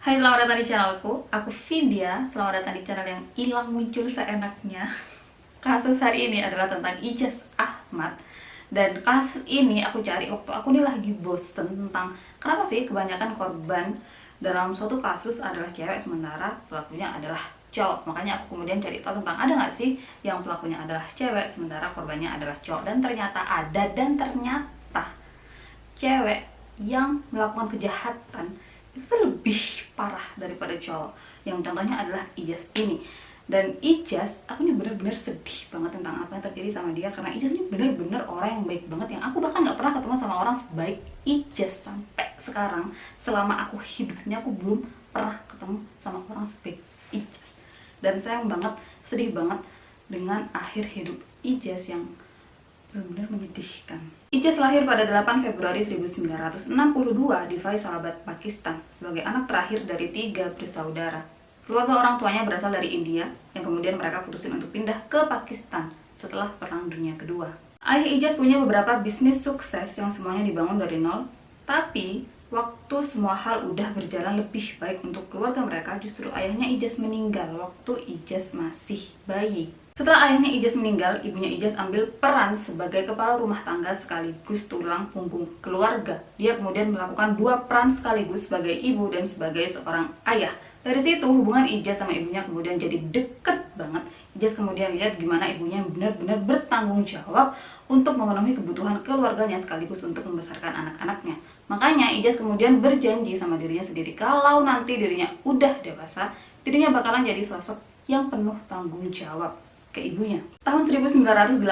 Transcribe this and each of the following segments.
Hai, selamat datang di channelku. Aku Vidya. Selamat datang di channel yang hilang muncul seenaknya. Kasus hari ini adalah tentang Ijaz Ahmad. Dan kasus ini aku cari waktu aku nih lagi bosen tentang kenapa sih kebanyakan korban dalam suatu kasus adalah cewek sementara pelakunya adalah cowok. Makanya aku kemudian cari tahu tentang ada nggak sih yang pelakunya adalah cewek sementara korbannya adalah cowok. Dan ternyata ada, dan ternyata cewek yang melakukan kejahatan itu lebih parah daripada cowok. Yang contohnya adalah Ijaz ini. Dan Ijaz, aku nih bener-bener sedih banget tentang apa yang terjadi sama dia, karena Ijaz ini bener-bener orang yang baik banget, yang aku bahkan gak pernah ketemu sama orang sebaik Ijaz sampai sekarang. Selama aku hidupnya aku belum pernah ketemu sama orang sebaik Ijaz. Dan sayang banget, sedih banget dengan akhir hidup Ijaz yang benar-benar menyedihkan. Ijaz lahir pada 8 Februari 1962 di Faisalabad, Pakistan, sebagai anak terakhir dari 3 bersaudara. Keluarga orang tuanya berasal dari India, yang kemudian mereka putusin untuk pindah ke Pakistan setelah Perang Dunia Kedua. Ayah Ijaz punya beberapa bisnis sukses yang semuanya dibangun dari nol, tapi waktu semua hal udah berjalan lebih baik untuk keluarga mereka, justru ayahnya Ijaz meninggal waktu Ijaz masih bayi. Setelah ayahnya Ijaz meninggal, ibunya Ijaz ambil peran sebagai kepala rumah tangga sekaligus tulang punggung keluarga. Dia kemudian melakukan 2 peran sekaligus sebagai ibu dan sebagai seorang ayah. Dari situ hubungan Ijaz sama ibunya kemudian jadi deket banget. Ijaz kemudian lihat gimana ibunya benar-benar bertanggung jawab untuk memenuhi kebutuhan keluarganya sekaligus untuk membesarkan anak-anaknya. Makanya Ijaz kemudian berjanji sama dirinya sendiri kalau nanti dirinya udah dewasa, dirinya bakalan jadi sosok yang penuh tanggung jawab ke ibunya. Tahun 1980,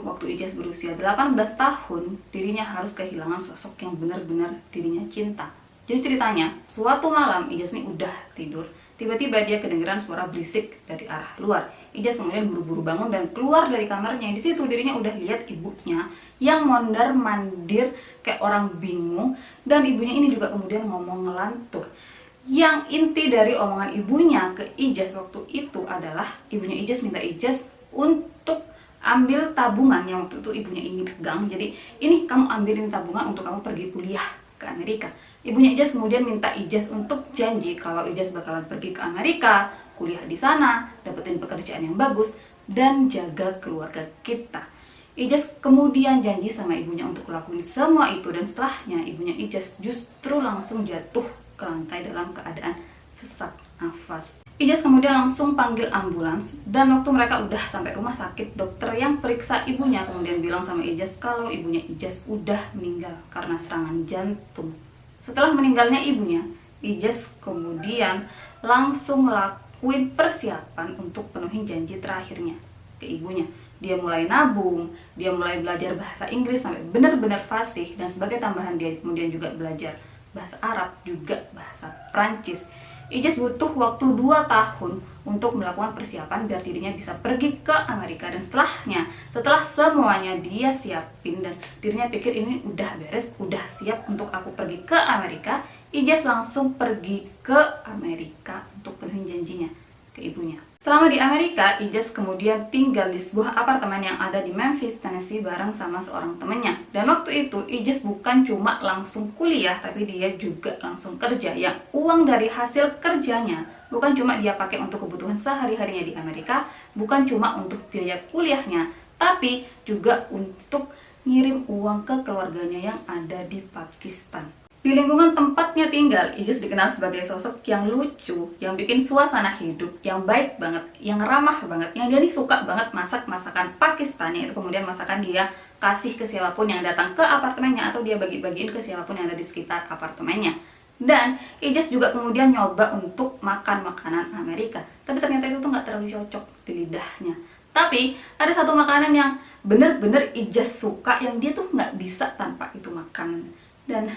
waktu Ijaz berusia 18 tahun, dirinya harus kehilangan sosok yang benar-benar dirinya cinta. Jadi ceritanya, suatu malam Ijaz ini udah tidur, tiba-tiba dia kedengeran suara berisik dari arah luar. Ijaz kemudian buru-buru bangun dan keluar dari kamarnya. Di situ dirinya udah lihat ibunya yang mondar-mandir kayak orang bingung, dan ibunya ini juga kemudian ngomong ngelantur. Yang inti dari omongan ibunya ke Ijaz waktu itu adalah ibunya Ijaz minta Ijaz untuk ambil tabungan yang waktu itu ibunya ini pegang. Jadi ini kamu ambilin tabungan untuk kamu pergi kuliah ke Amerika. Ibunya Ijaz kemudian minta Ijaz untuk janji kalau Ijaz bakalan pergi ke Amerika, kuliah di sana, dapetin pekerjaan yang bagus, dan jaga keluarga kita. Ijaz kemudian janji sama ibunya untuk lakuin semua itu, dan setelahnya ibunya Ijaz justru langsung jatuh ke lantai dalam keadaan sesak nafas. Ijaz kemudian langsung panggil ambulans, dan waktu mereka udah sampai rumah sakit, dokter yang periksa ibunya kemudian bilang sama Ijaz kalau ibunya Ijaz udah meninggal karena serangan jantung. Setelah meninggalnya ibunya, Ijaz kemudian langsung ngelakuin persiapan untuk penuhi janji terakhirnya ke ibunya. Dia mulai nabung, dia mulai belajar bahasa Inggris sampai benar-benar fasih, dan sebagai tambahan dia kemudian juga belajar bahasa Arab, juga bahasa Prancis. Ijaz butuh waktu 2 tahun untuk melakukan persiapan biar dirinya bisa pergi ke Amerika, dan setelah semuanya dia siapin dan dirinya pikir ini udah beres, udah siap untuk aku pergi ke Amerika, Ijaz langsung pergi ke Amerika untuk penuhi janjinya ke ibunya. Selama di Amerika, Ijaz kemudian tinggal di sebuah apartemen yang ada di Memphis, Tennessee bareng sama seorang temennya. Dan waktu itu Ijaz bukan cuma langsung kuliah, tapi dia juga langsung kerja, yang uang dari hasil kerjanya bukan cuma dia pakai untuk kebutuhan sehari-harinya di Amerika, bukan cuma untuk biaya kuliahnya, tapi juga untuk ngirim uang ke keluarganya yang ada di Pakistan. Di lingkungan tempatnya tinggal, Ijaz dikenal sebagai sosok yang lucu, yang bikin suasana hidup, yang baik banget, yang ramah banget, yang dia nih suka banget masak masakan Pakistani. Itu kemudian masakan dia kasih ke siapapun yang datang ke apartemennya, atau dia bagi-bagiin ke siapapun yang ada di sekitar apartemennya. Dan Ijaz juga kemudian nyoba untuk makan makanan Amerika, tapi ternyata itu tuh nggak terlalu cocok di lidahnya. Tapi ada satu makanan yang bener-bener Ijaz suka, yang dia tuh nggak bisa tanpa itu makan. Dan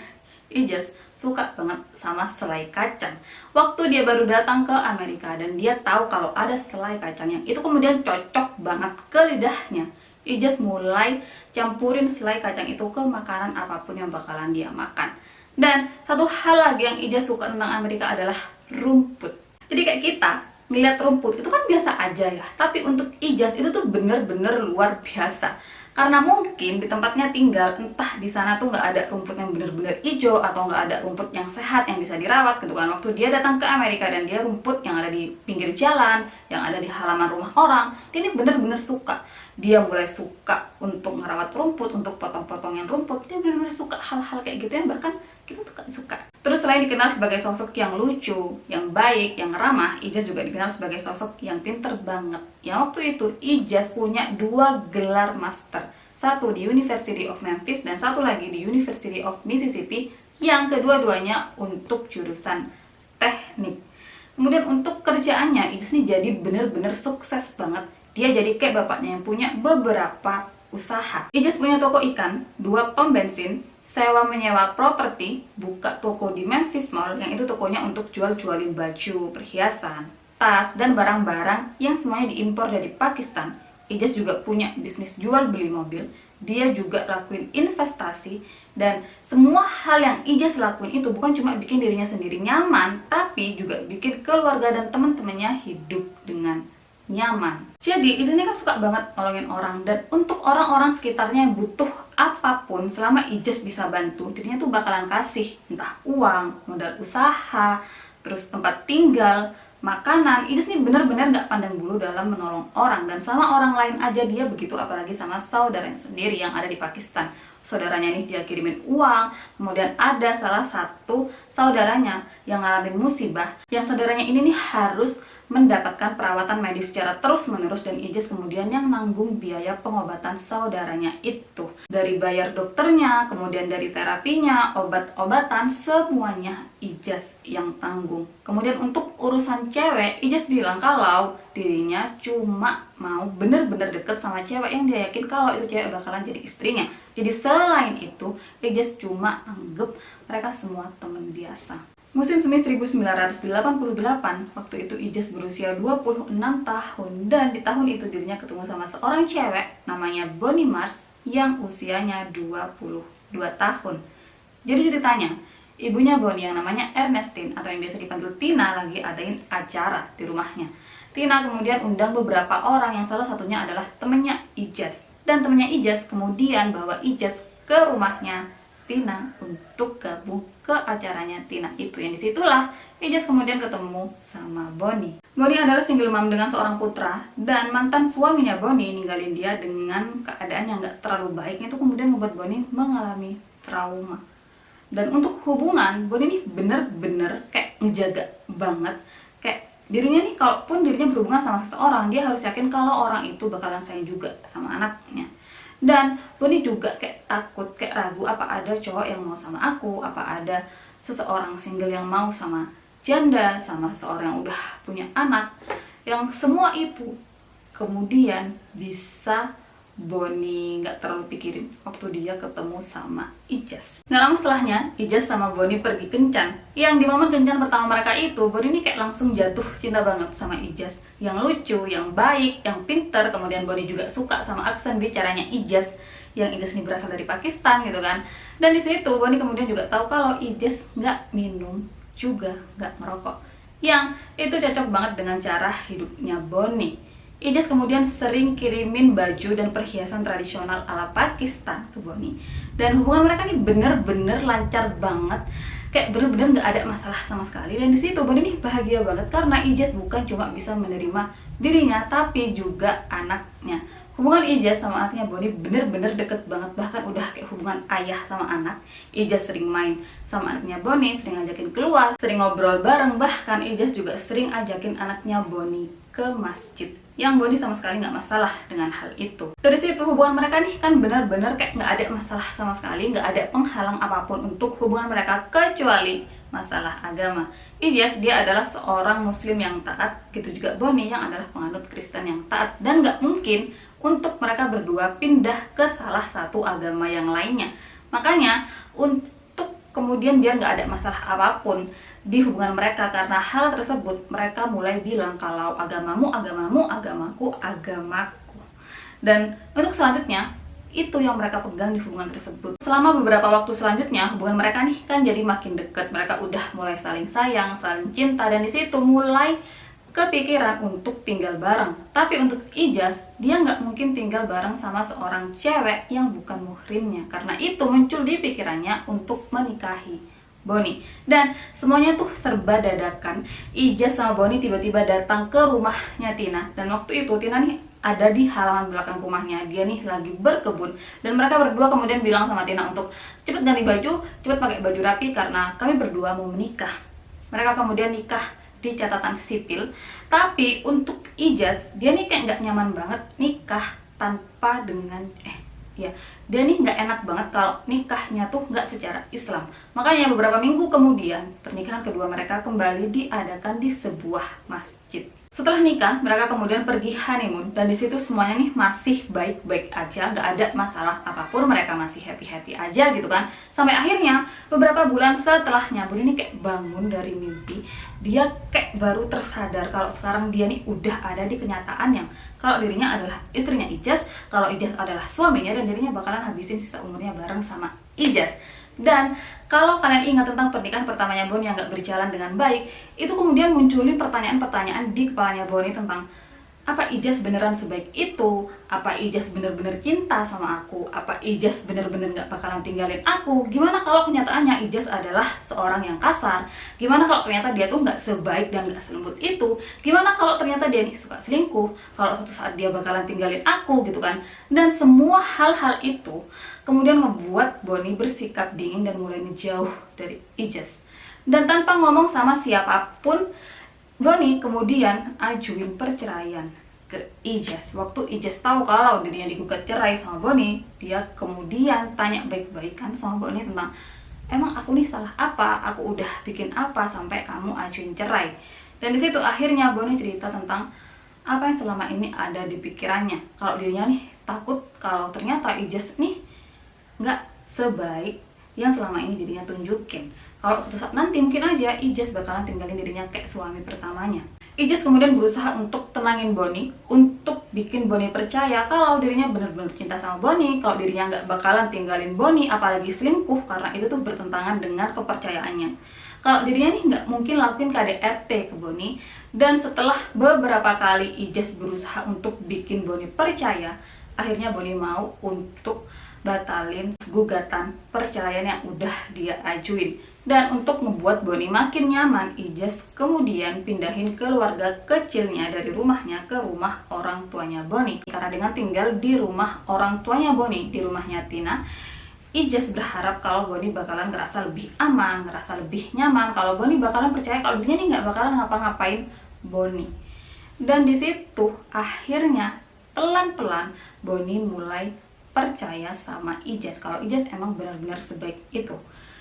Ijaz suka banget sama selai kacang. Waktu dia baru datang ke Amerika dan dia tahu kalau ada selai kacang yang itu kemudian cocok banget ke lidahnya, Ijaz mulai campurin selai kacang itu ke makanan apapun yang bakalan dia makan. Dan satu hal lagi yang Ijaz suka tentang Amerika adalah rumput. Jadi kayak kita ngeliat rumput itu kan biasa aja ya, tapi untuk Ijaz itu tuh bener-bener luar biasa. Karena mungkin di tempatnya tinggal, entah di sana tuh nggak ada rumput yang benar-benar hijau atau nggak ada rumput yang sehat yang bisa dirawat gitu kan. Waktu dia datang ke Amerika dan dia rumput yang ada di pinggir jalan, yang ada di halaman rumah orang, dia ini benar-benar suka. Dia mulai suka untuk merawat rumput, untuk potong-potongan rumput. Dia benar-benar suka hal-hal kayak gitu yang bahkan kita tuh gak suka. Terus selain dikenal sebagai sosok yang lucu, yang baik, yang ramah, Ijaz juga dikenal sebagai sosok yang pinter banget. Yang waktu itu Ijaz punya 2 gelar master, satu di University of Memphis dan satu lagi di University of Mississippi, yang kedua-duanya untuk jurusan teknik. Kemudian untuk kerjaannya Ijaz nih jadi bener-bener sukses banget. Dia jadi kayak bapaknya yang punya beberapa usaha. Ijaz punya toko ikan, 2 pom bensin, sewa menyewa properti, buka toko di Memphis Mall yang itu tokonya untuk jual-jualin baju, perhiasan, tas, dan barang-barang yang semuanya diimpor dari Pakistan. Ijaz juga punya bisnis jual beli mobil, dia juga lakuin investasi, dan semua hal yang Ijaz lakuin itu bukan cuma bikin dirinya sendiri nyaman, tapi juga bikin keluarga dan teman-temannya hidup dengan nyaman. Jadi Ijaz ini kan suka banget nolongin orang, dan untuk orang-orang sekitarnya yang butuh apapun, selama Ijaz bisa bantu, dirinya tuh bakalan kasih, entah uang, modal usaha, terus tempat tinggal, makanan. Ijaz ini benar-benar gak pandang bulu dalam menolong orang, dan sama orang lain aja dia begitu, apalagi sama saudaranya sendiri yang ada di Pakistan. Saudaranya ini dia kirimin uang, kemudian ada salah satu saudaranya yang ngalamin musibah, yang saudaranya ini nih harus mendapatkan perawatan medis secara terus-menerus, dan Ijaz kemudian yang nanggung biaya pengobatan saudaranya itu. Dari bayar dokternya, kemudian dari terapinya, obat-obatan, semuanya Ijaz yang tanggung. Kemudian untuk urusan cewek, Ijaz bilang kalau dirinya cuma mau bener-bener deket sama cewek yang dia yakin kalau itu cewek bakalan jadi istrinya. Jadi selain itu, Ijaz cuma anggap mereka semua teman biasa. Musim semi 1988, waktu itu Ijaz berusia 26 tahun, dan di tahun itu dirinya ketemu sama seorang cewek namanya Bonnie Mars yang usianya 22 tahun. Jadi ceritanya, ibunya Bonnie yang namanya Ernestine atau yang biasa dipanggil Tina lagi adain acara di rumahnya. Tina kemudian undang beberapa orang yang salah satunya adalah temennya Ijaz. Dan temennya Ijaz kemudian bawa Ijaz ke rumahnya Tina untuk gabung ke acaranya Tina itu. Yang disitulah Ijaz kemudian ketemu sama Bonnie. Bonnie adalah single mom dengan seorang putra, dan mantan suaminya Bonnie ninggalin dia dengan keadaan yang gak terlalu baik. Itu kemudian membuat Bonnie mengalami trauma. Dan untuk hubungan, Bonnie ini bener-bener kayak ngejaga banget. Kayak dirinya nih, kalaupun dirinya berhubungan sama seseorang, dia harus yakin kalau orang itu bakalan sayang juga sama anaknya. Dan Bonnie juga kayak takut, kayak ragu, apa ada cowok yang mau sama aku, apa ada seseorang single yang mau sama janda, sama seorang yang udah punya anak. Yang semua itu kemudian bisa Bonnie nggak terlalu pikirin waktu dia ketemu sama Ijaz. Nggak lama setelahnya, Ijaz sama Bonnie pergi kencan. Yang di momen kencan pertama mereka itu, Bonnie ini kayak langsung jatuh cinta banget sama Ijaz. Yang lucu, yang baik, yang pinter. Kemudian Bonnie juga suka sama aksen bicaranya Ijaz, yang Ijaz ini berasal dari Pakistan gitu kan. Dan di situ Bonnie kemudian juga tahu kalau Ijaz nggak minum, juga nggak merokok. Yang itu cocok banget dengan cara hidupnya Bonnie. Ijaz kemudian sering kirimin baju dan perhiasan tradisional ala Pakistan ke Bonnie. Dan hubungan mereka nih bener-bener lancar banget. Kayak bener-bener gak ada masalah sama sekali. Dan disitu Bonnie nih bahagia banget karena Ijaz bukan cuma bisa menerima dirinya, tapi juga anaknya. Hubungan Ijaz sama anaknya Bonnie bener-bener deket banget. Bahkan udah kayak hubungan ayah sama anak. Ijaz sering main sama anaknya Bonnie, sering ngajakin keluar, sering ngobrol bareng. Bahkan Ijaz juga sering ajakin anaknya Bonnie ke masjid, yang Bonnie sama sekali nggak masalah dengan hal itu. Dari situ hubungan mereka nih kan benar-benar kayak nggak ada masalah sama sekali, nggak ada penghalang apapun untuk hubungan mereka kecuali masalah agama. Ijaz dia adalah seorang muslim yang taat, gitu juga Bonnie yang adalah penganut Kristen yang taat, dan nggak mungkin untuk mereka berdua pindah ke salah satu agama yang lainnya. Makanya untuk kemudian biar nggak ada masalah apapun di hubungan mereka karena hal tersebut, mereka mulai bilang kalau agamamu agamamu, agamaku agamaku. Dan untuk selanjutnya itu yang mereka pegang di hubungan tersebut. Selama beberapa waktu selanjutnya hubungan mereka nih kan jadi makin dekat. Mereka udah mulai saling sayang, saling cinta, dan di situ mulai kepikiran untuk tinggal bareng. Tapi untuk Ijaz, dia nggak mungkin tinggal bareng sama seorang cewek yang bukan muhrimnya. Karena itu muncul di pikirannya untuk menikahi Bonnie. Dan semuanya tuh serba dadakan. Ijaz sama Bonnie tiba-tiba datang ke rumahnya Tina. Dan waktu itu Tina nih ada di halaman belakang rumahnya. Dia nih lagi berkebun. Dan mereka berdua kemudian bilang sama Tina untuk cepet ganti baju, cepet pakai baju rapi karena kami berdua mau menikah. Mereka kemudian nikah di catatan sipil. Tapi untuk Ijaz, dia nih kayak nggak nyaman banget nikah tanpa dengan dia nih nggak enak banget kalau nikahnya tuh nggak secara Islam. Makanya beberapa minggu kemudian pernikahan kedua mereka kembali diadakan di sebuah masjid. Setelah nikah, mereka kemudian pergi honeymoon, dan disitu semuanya nih masih baik-baik aja, nggak ada masalah apapun, mereka masih happy-happy aja gitu kan. Sampai akhirnya beberapa bulan setelahnya, Bonnie ini kayak bangun dari mimpi. Dia kayak baru tersadar kalau sekarang dia nih udah ada di kenyataan yang kalau dirinya adalah istrinya Ijaz, kalau Ijaz adalah suaminya, dan dirinya bakalan habisin sisa umurnya bareng sama Ijaz. Dan kalau kalian ingat tentang pernikahan pertamanya Bonnie yang gak berjalan dengan baik, itu kemudian munculin pertanyaan-pertanyaan di kepalanya Bonnie tentang apa Ijaz beneran sebaik itu? Apa Ijaz bener-bener cinta sama aku? Apa Ijaz bener-bener gak bakalan tinggalin aku? Gimana kalau kenyataannya Ijaz adalah seorang yang kasar? Gimana kalau ternyata dia tuh gak sebaik dan gak selembut itu? Gimana kalau ternyata dia nih suka selingkuh? Kalau suatu saat dia bakalan tinggalin aku gitu kan? Dan semua hal-hal itu kemudian ngebuat Bonnie bersikap dingin dan mulai ngejauh dari Ijaz. Dan tanpa ngomong sama siapapun, Bonnie kemudian ajuin perceraian ke Ijaz. Waktu Ijaz tahu kalau dirinya digugat cerai sama Bonnie, dia kemudian tanya baik-baikan sama Bonnie tentang emang aku nih salah apa, aku udah bikin apa sampai kamu ajuin cerai. Dan disitu akhirnya Bonnie cerita tentang apa yang selama ini ada di pikirannya. Kalau dirinya nih takut kalau ternyata Ijaz nih nggak sebaik yang selama ini dirinya tunjukin. Kalau suatu saat nanti mungkin aja Ijaz bakalan tinggalin dirinya kayak suami pertamanya. Ijaz kemudian berusaha untuk tenangin Bonnie, untuk bikin Bonnie percaya kalau dirinya benar-benar cinta sama Bonnie, kalau dirinya nggak bakalan tinggalin Bonnie, apalagi selingkuh, karena itu tuh bertentangan dengan kepercayaannya. Kalau dirinya nih nggak mungkin lakuin KDRT ke Bonnie. Dan setelah beberapa kali Ijaz berusaha untuk bikin Bonnie percaya, akhirnya Bonnie mau untuk batalin gugatan perceraian yang udah dia ajuin. Dan untuk membuat Bonnie makin nyaman, Ijaz kemudian pindahin keluarga kecilnya dari rumahnya ke rumah orang tuanya Bonnie. Karena dengan tinggal di rumah orang tuanya Bonnie, di rumahnya Tina, Ijaz berharap kalau Bonnie bakalan ngerasa lebih aman, ngerasa lebih nyaman, kalau Bonnie bakalan percaya kalau dirinya nih nggak bakalan ngapa-ngapain Bonnie. Dan di situ akhirnya pelan-pelan Bonnie mulai percaya sama Ijaz kalau Ijaz emang benar-benar sebaik itu.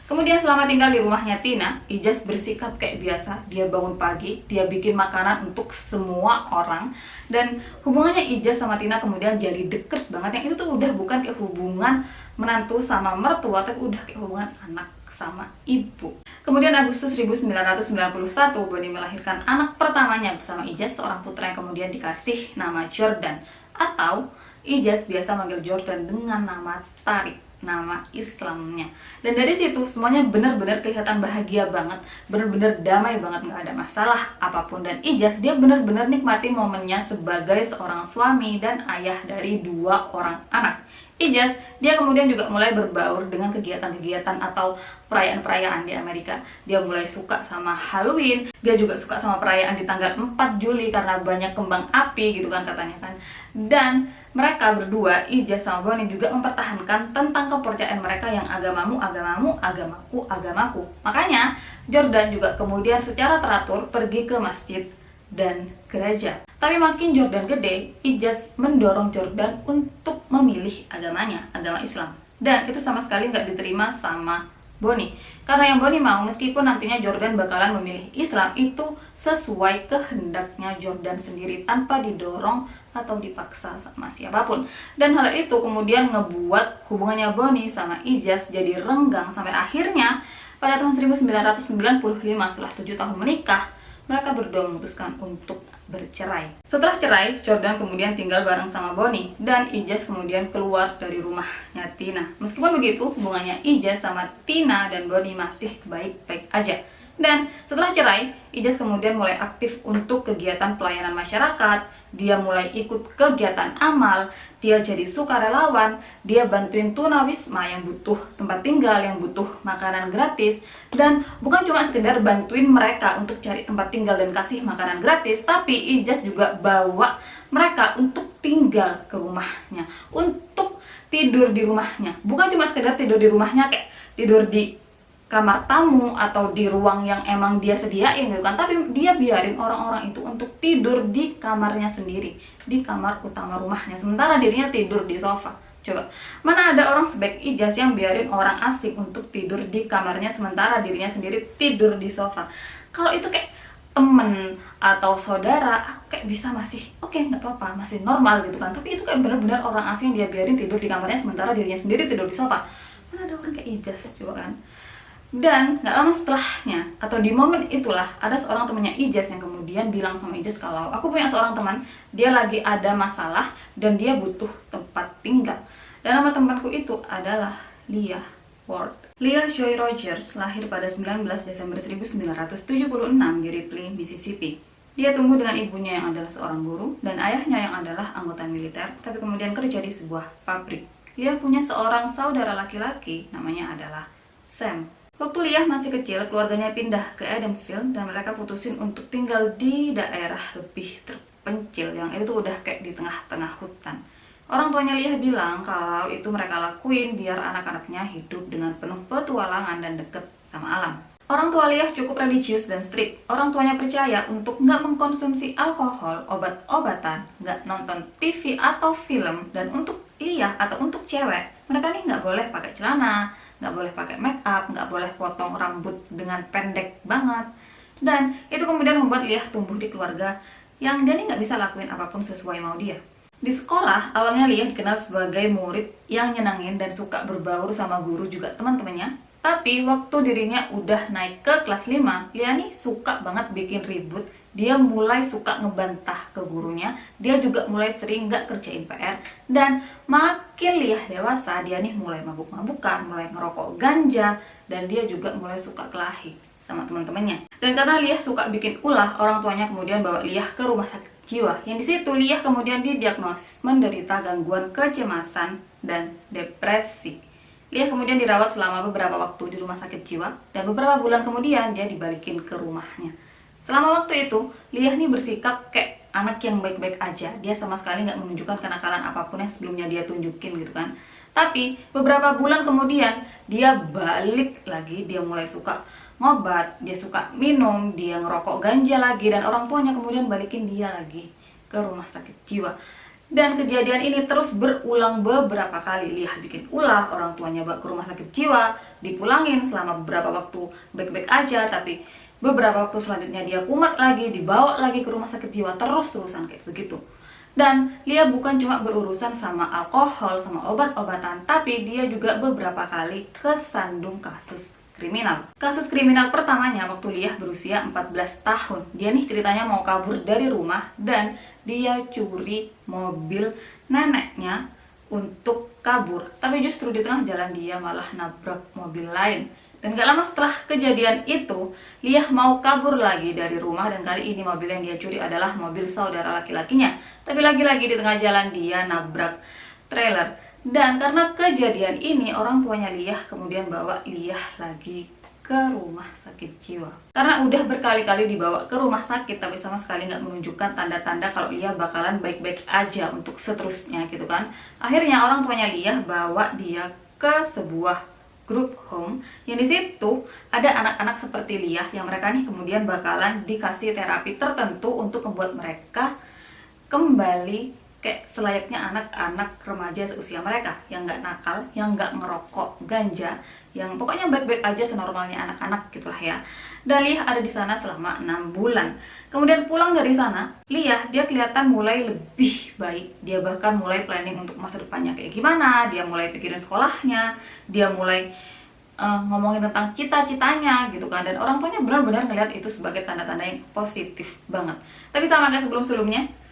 Kemudian selama tinggal di rumahnya Tina, Ijaz bersikap kayak biasa. Dia bangun pagi, dia bikin makanan untuk semua orang. Dan hubungannya Ijaz sama Tina kemudian jadi deket banget. Yang itu tuh udah bukan kayak hubungan menantu sama mertua, tapi udah kayak hubungan anak sama ibu. Kemudian Agustus 1991, Bonnie melahirkan anak pertamanya bersama Ijaz, seorang putra yang kemudian dikasih nama Jordan. Atau Ijaz biasa manggil Jordan dengan nama Tariq, nama Islamnya. Dan dari situ semuanya benar-benar kelihatan bahagia banget, benar-benar damai banget, nggak ada masalah apapun. Dan Ijaz dia benar-benar nikmati momennya sebagai seorang suami dan ayah dari 2 orang anak. Ijaz dia kemudian juga mulai berbaur dengan kegiatan-kegiatan atau perayaan-perayaan di Amerika. Dia mulai suka sama Halloween, dia juga suka sama perayaan di tanggal 4 Juli karena banyak kembang api gitu kan katanya kan. Dan mereka berdua, Ijaz sama Bonnie, juga mempertahankan tentang kepercayaan mereka yang agamamu, agamamu, agamaku, agamaku. Makanya Jordan juga kemudian secara teratur pergi ke masjid dan gereja. Tapi makin Jordan gede, Ijaz mendorong Jordan untuk memilih agamanya, agama Islam. Dan itu sama sekali nggak diterima sama Bonnie. Karena yang Bonnie mau, meskipun nantinya Jordan bakalan memilih Islam, itu sesuai kehendaknya Jordan sendiri tanpa didorong atau dipaksa sama siapapun. Dan hal itu kemudian ngebuat hubungannya Bonnie sama Ijaz jadi renggang sampai akhirnya pada tahun 1995 setelah 7 tahun menikah, mereka berdua memutuskan untuk bercerai. Setelah cerai, Jordan kemudian tinggal bareng sama Bonnie dan Ijaz kemudian keluar dari rumahnya Tina. Meskipun begitu, hubungannya Ijaz sama Tina dan Bonnie masih baik-baik aja. Dan setelah cerai, Ijaz kemudian mulai aktif untuk kegiatan pelayanan masyarakat. Dia mulai ikut kegiatan amal, dia jadi sukarelawan, dia bantuin tunawisma yang butuh tempat tinggal, yang butuh makanan gratis. Dan bukan cuma sekedar bantuin mereka untuk cari tempat tinggal dan kasih makanan gratis, tapi Ijaz juga bawa mereka untuk tinggal ke rumahnya, untuk tidur di rumahnya. Bukan cuma sekedar tidur di rumahnya kayak tidur di kamar tamu atau di ruang yang emang dia sediain gitu kan, tapi dia biarin orang-orang itu untuk tidur di kamarnya sendiri, di kamar utama rumahnya, sementara dirinya tidur di sofa. Coba, mana ada orang sebaik Ijaz yang biarin orang asing untuk tidur di kamarnya sementara dirinya sendiri tidur di sofa? Kalau itu kayak temen atau saudara, aku kayak bisa masih oke, nggak apa-apa, masih normal gitu kan. Tapi itu kayak benar-benar orang asing dia biarin tidur di kamarnya sementara dirinya sendiri tidur di sofa. Mana ada orang kayak Ijaz, coba kan. Dan gak lama setelahnya, atau di momen itulah, ada seorang temannya Ijaz yang kemudian bilang sama Ijaz kalau aku punya seorang teman, dia lagi ada masalah dan dia butuh tempat tinggal. Dan nama temanku itu adalah Leah Ward. Leah Joy Rogers lahir pada 19 Desember 1976 di Ripley, Mississippi. Dia tumbuh dengan ibunya yang adalah seorang guru dan ayahnya yang adalah anggota militer, tapi kemudian kerja di sebuah pabrik. Leah punya seorang saudara laki-laki, namanya adalah Sam. Waktu Leah masih kecil, keluarganya pindah ke Adamsville dan mereka putusin untuk tinggal di daerah lebih terpencil yang itu udah kayak di tengah-tengah hutan. Orang tuanya Leah bilang kalau itu mereka lakuin biar anak-anaknya hidup dengan penuh petualangan dan deket sama alam. Orang tua Leah cukup religius dan strict. Orang tuanya percaya untuk nggak mengkonsumsi alkohol, obat-obatan, nggak nonton TV atau film, dan untuk Leah atau untuk cewek, mereka nih nggak boleh pakai celana, nggak boleh pakai make up, nggak boleh potong rambut dengan pendek banget. Dan itu kemudian membuat Leah tumbuh di keluarga yang dia nih nggak bisa lakuin apapun sesuai mau dia. Di sekolah, awalnya Leah dikenal sebagai murid yang nyenangin dan suka berbaur sama guru juga teman-temannya. Tapi waktu dirinya udah naik ke kelas 5, Leah nih suka banget bikin ribut. Dia mulai suka ngebantah ke gurunya, dia juga mulai sering nggak kerjain PR. Dan makin Leah dewasa, dia nih mulai mabuk-mabukan, mulai ngerokok ganja, dan dia juga mulai suka kelahi sama teman-temannya. Dan karena Leah suka bikin ulah, orang tuanya kemudian bawa Leah ke rumah sakit jiwa. Yang di situ Leah kemudian didiagnosis menderita gangguan kecemasan dan depresi. Leah kemudian dirawat selama beberapa waktu di rumah sakit jiwa, dan beberapa bulan kemudian dia dibalikin ke rumahnya. Selama waktu itu, Leah nih bersikap kayak anak yang baik-baik aja. Dia sama sekali nggak menunjukkan kenakalan apapun yang sebelumnya dia tunjukin gitu kan. Tapi beberapa bulan kemudian dia balik lagi, dia mulai suka ngobat, dia suka minum, dia ngerokok ganja lagi, dan orang tuanya kemudian balikin dia lagi ke rumah sakit jiwa. Dan kejadian ini terus berulang beberapa kali. Leah bikin ulah, orang tuanya bawa ke rumah sakit jiwa, dipulangin selama beberapa waktu baik-baik aja, tapi beberapa waktu selanjutnya dia kumat lagi, dibawa lagi ke rumah sakit jiwa, terus-terusan kayak begitu. Dan Leah bukan cuma berurusan sama alkohol, sama obat-obatan, tapi dia juga beberapa kali kesandung kasus kriminal. Kasus kriminal pertamanya waktu Leah berusia 14 tahun. Dia nih ceritanya mau kabur dari rumah dan dia curi mobil neneknya untuk kabur. Tapi justru di tengah jalan dia malah nabrak mobil lain. Dan gak lama setelah kejadian itu, Leah mau kabur lagi dari rumah, dan kali ini mobil yang dia curi adalah mobil saudara laki-lakinya. Tapi lagi-lagi di tengah jalan dia nabrak trailer. Dan karena kejadian ini, orang tuanya Leah kemudian bawa Leah lagi ke rumah sakit jiwa. Karena udah berkali-kali dibawa ke rumah sakit, tapi sama sekali nggak menunjukkan tanda-tanda kalau Leah bakalan baik-baik aja untuk seterusnya gitu kan. Akhirnya orang tuanya Leah bawa dia ke sebuah group home, yang di situ ada anak-anak seperti Leah yang mereka nih kemudian bakalan dikasih terapi tertentu untuk membuat mereka kembali kayak selayaknya anak-anak remaja seusia mereka, yang nggak nakal, yang nggak ngerokok ganja, yang pokoknya baik-baik aja senormalnya anak-anak gitulah ya. Dan Leah ada di sana selama 6 bulan. Kemudian pulang dari sana, Leah dia kelihatan mulai lebih baik. Dia bahkan mulai planning untuk masa depannya kayak gimana, dia mulai pikirin sekolahnya, dia mulai ngomongin tentang cita-citanya gitu kan. Dan orang tuanya benar-benar ngeliat itu sebagai tanda-tanda yang positif banget. Tapi sama kayak sebelum-sebelumnya,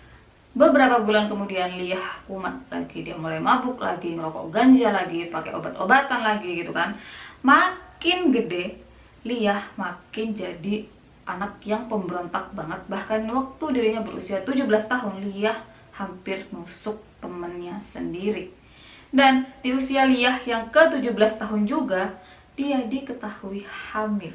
beberapa bulan kemudian Leah kumat lagi, dia mulai mabuk lagi, ngerokok ganja lagi, pakai obat-obatan lagi gitu kan. Makin gede, Lia makin jadi anak yang pemberontak banget. Bahkan waktu dirinya berusia 17 tahun, Lia hampir nusuk temennya sendiri. Dan di usia Lia yang ke-17 tahun juga, dia diketahui hamil.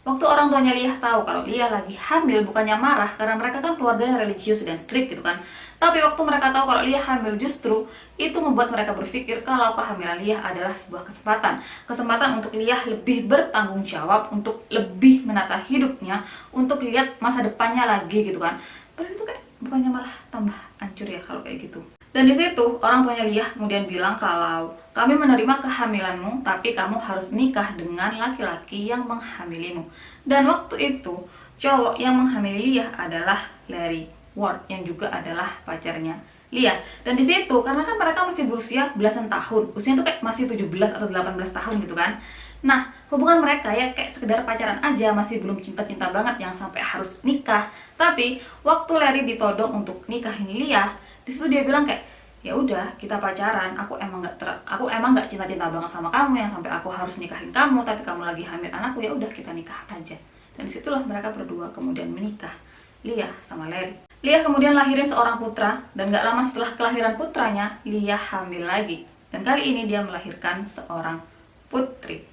Waktu orang tuanya Lia tahu kalau Lia lagi hamil, bukannya marah karena mereka kan keluarganya religius dan strict gitu kan. Tapi waktu mereka tahu kalau Lia hamil, justru itu membuat mereka berpikir kalau kehamilan Lia adalah sebuah kesempatan. Kesempatan untuk Lia lebih bertanggung jawab, untuk lebih menata hidupnya, untuk lihat masa depannya lagi gitu kan. Padahal itu kayak bukannya malah tambah hancur ya kalau kayak gitu. Dan di situ orang tuanya Lia kemudian bilang kalau kami menerima kehamilanmu, tapi kamu harus menikah dengan laki-laki yang menghamilimu. Dan waktu itu cowok yang menghamili Lia adalah Larry Ward, yang juga adalah pacarnya Lia. Dan di situ karena kan mereka masih berusia belasan tahun, usianya tuh kayak masih 17 atau 18 tahun gitu kan. Nah, hubungan mereka ya kayak sekedar pacaran aja, masih belum cinta-cinta banget yang sampai harus nikah. Tapi waktu Larry ditodong untuk nikahin Lia, di situ dia bilang kayak, ya udah kita pacaran, aku emang nggak cinta-cinta banget sama kamu yang sampai aku harus nikahin kamu, tapi kamu lagi hamil anakku, ya udah kita nikah aja. Dan disitulah mereka berdua kemudian menikah, Lia sama Larry. Lia kemudian lahirin seorang putra, dan gak lama setelah kelahiran putranya, Lia hamil lagi. Dan kali ini dia melahirkan seorang putri.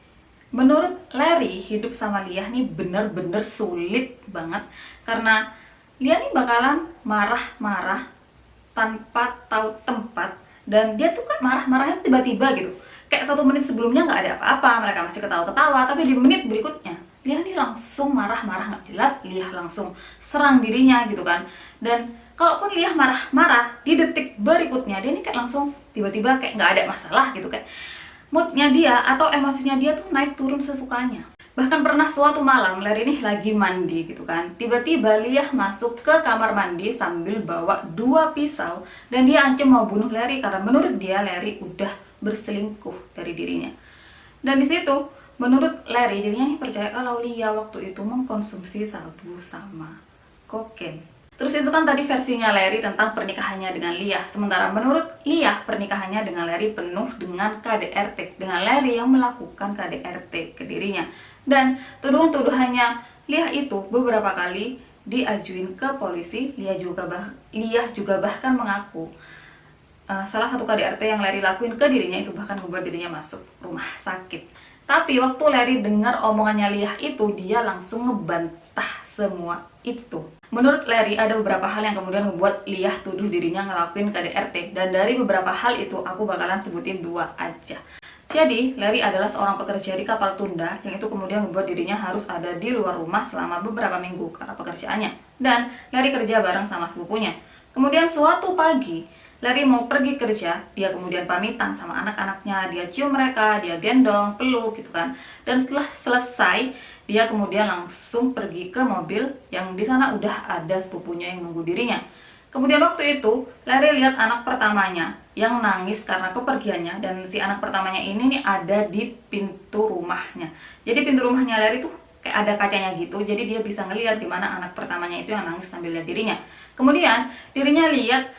Menurut Larry, hidup sama Lia nih bener-bener sulit banget, karena Lia nih bakalan marah-marah tanpa tahu tempat, dan dia tuh kan marah-marahnya tiba-tiba gitu. Kayak 1 menit sebelumnya nggak ada apa-apa, mereka masih ketawa-ketawa, tapi di menit berikutnya Lia nih langsung marah-marah nggak jelas, Lia langsung serang dirinya gitu kan. Dan kalaupun Lia marah-marah, di detik berikutnya dia nih kayak langsung tiba-tiba kayak nggak ada masalah gitu, kayak moodnya dia atau emosinya dia tuh naik turun sesukanya. Bahkan pernah suatu malam Larry nih lagi mandi gitu kan, tiba-tiba Lia masuk ke kamar mandi sambil bawa 2 pisau, dan dia ancam mau bunuh Larry karena menurut dia Larry udah berselingkuh dari dirinya. Dan di situ menurut Larry, dirinya nih percaya kalau Lia waktu itu mengkonsumsi sabu sama kokain. Terus itu kan tadi versinya Larry tentang pernikahannya dengan Lia. Sementara menurut Lia, pernikahannya dengan Larry penuh dengan KDRT, dengan Larry yang melakukan KDRT ke dirinya. Dan tuduhan-tuduhannya Lia itu beberapa kali diajuin ke polisi. Lia juga bahkan mengaku salah satu KDRT yang Larry lakuin ke dirinya itu bahkan membuat dirinya masuk rumah sakit. Tapi waktu Larry dengar omongannya Lia itu, dia langsung ngebantah semua itu. Menurut Larry, ada beberapa hal yang kemudian membuat Lia tuduh dirinya ngelakuin KDRT. Dan dari beberapa hal itu, aku bakalan sebutin 2 aja. Jadi, Larry adalah seorang pekerja di kapal tunda, yang itu kemudian membuat dirinya harus ada di luar rumah selama beberapa minggu karena pekerjaannya. Dan Larry kerja bareng sama sepupunya. Kemudian suatu pagi, Larry mau pergi kerja, dia kemudian pamitan sama anak-anaknya, dia cium mereka, dia gendong, peluk gitu kan. Dan setelah selesai, dia kemudian langsung pergi ke mobil yang di sana udah ada sepupunya yang nunggu dirinya. Kemudian waktu itu, Larry lihat anak pertamanya yang nangis karena kepergiannya, dan si anak pertamanya ini nih ada di pintu rumahnya. Jadi pintu rumahnya Larry tuh kayak ada kacanya gitu, jadi dia bisa ngelihat di mana anak pertamanya itu yang nangis sambil lihat dirinya. Kemudian dirinya lihat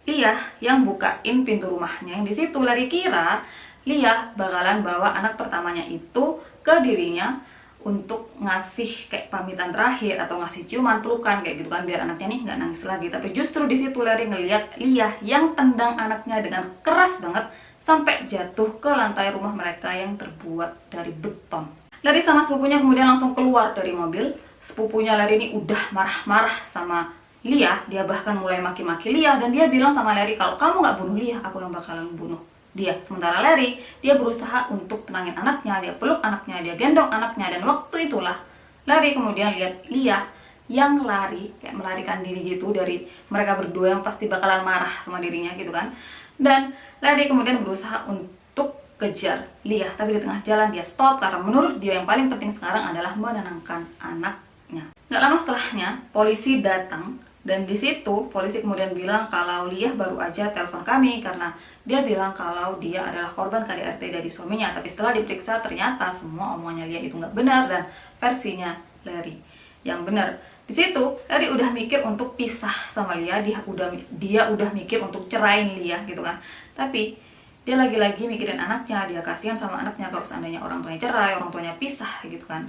Lia yang bukain pintu rumahnya, yang di situ Larry kira Lia bakalan bawa anak pertamanya itu ke dirinya untuk ngasih kayak pamitan terakhir atau ngasih ciuman, pelukan kayak gitu kan, biar anaknya nih nggak nangis lagi. Tapi justru di situ Larry ngeliat Lia yang tendang anaknya dengan keras banget sampai jatuh ke lantai rumah mereka yang terbuat dari beton. Larry sama sepupunya kemudian langsung keluar dari mobil. Sepupunya Larry ini udah marah-marah sama Lia, dia bahkan mulai maki-maki Lia, dan dia bilang sama Larry kalau kamu nggak bunuh Lia, aku yang bakalan bunuh dia. Sementara Larry, dia berusaha untuk tenangin anaknya, dia peluk anaknya, dia gendong anaknya. Dan waktu itulah Larry kemudian lihat Lia yang lari, kayak melarikan diri gitu dari mereka berdua yang pasti bakalan marah sama dirinya gitu kan. Dan Larry kemudian berusaha untuk kejar Lia, tapi di tengah jalan dia stop karena menurut dia yang paling penting sekarang adalah menenangkan anaknya. Gak lama setelahnya polisi datang, dan di situ polisi kemudian bilang kalau Lia baru aja telepon kami karena dia bilang kalau dia adalah korban KDRT dari suaminya. Tapi setelah diperiksa ternyata semua omongannya Lia itu nggak benar, dan versinya Larry yang benar. Di situ Larry udah mikir untuk pisah sama Lia, dia udah mikir untuk cerain Lia gitu kan. Tapi dia lagi-lagi mikirin anaknya, dia kasihan sama anaknya kalau seandainya orang tuanya cerai, orang tuanya pisah gitu kan.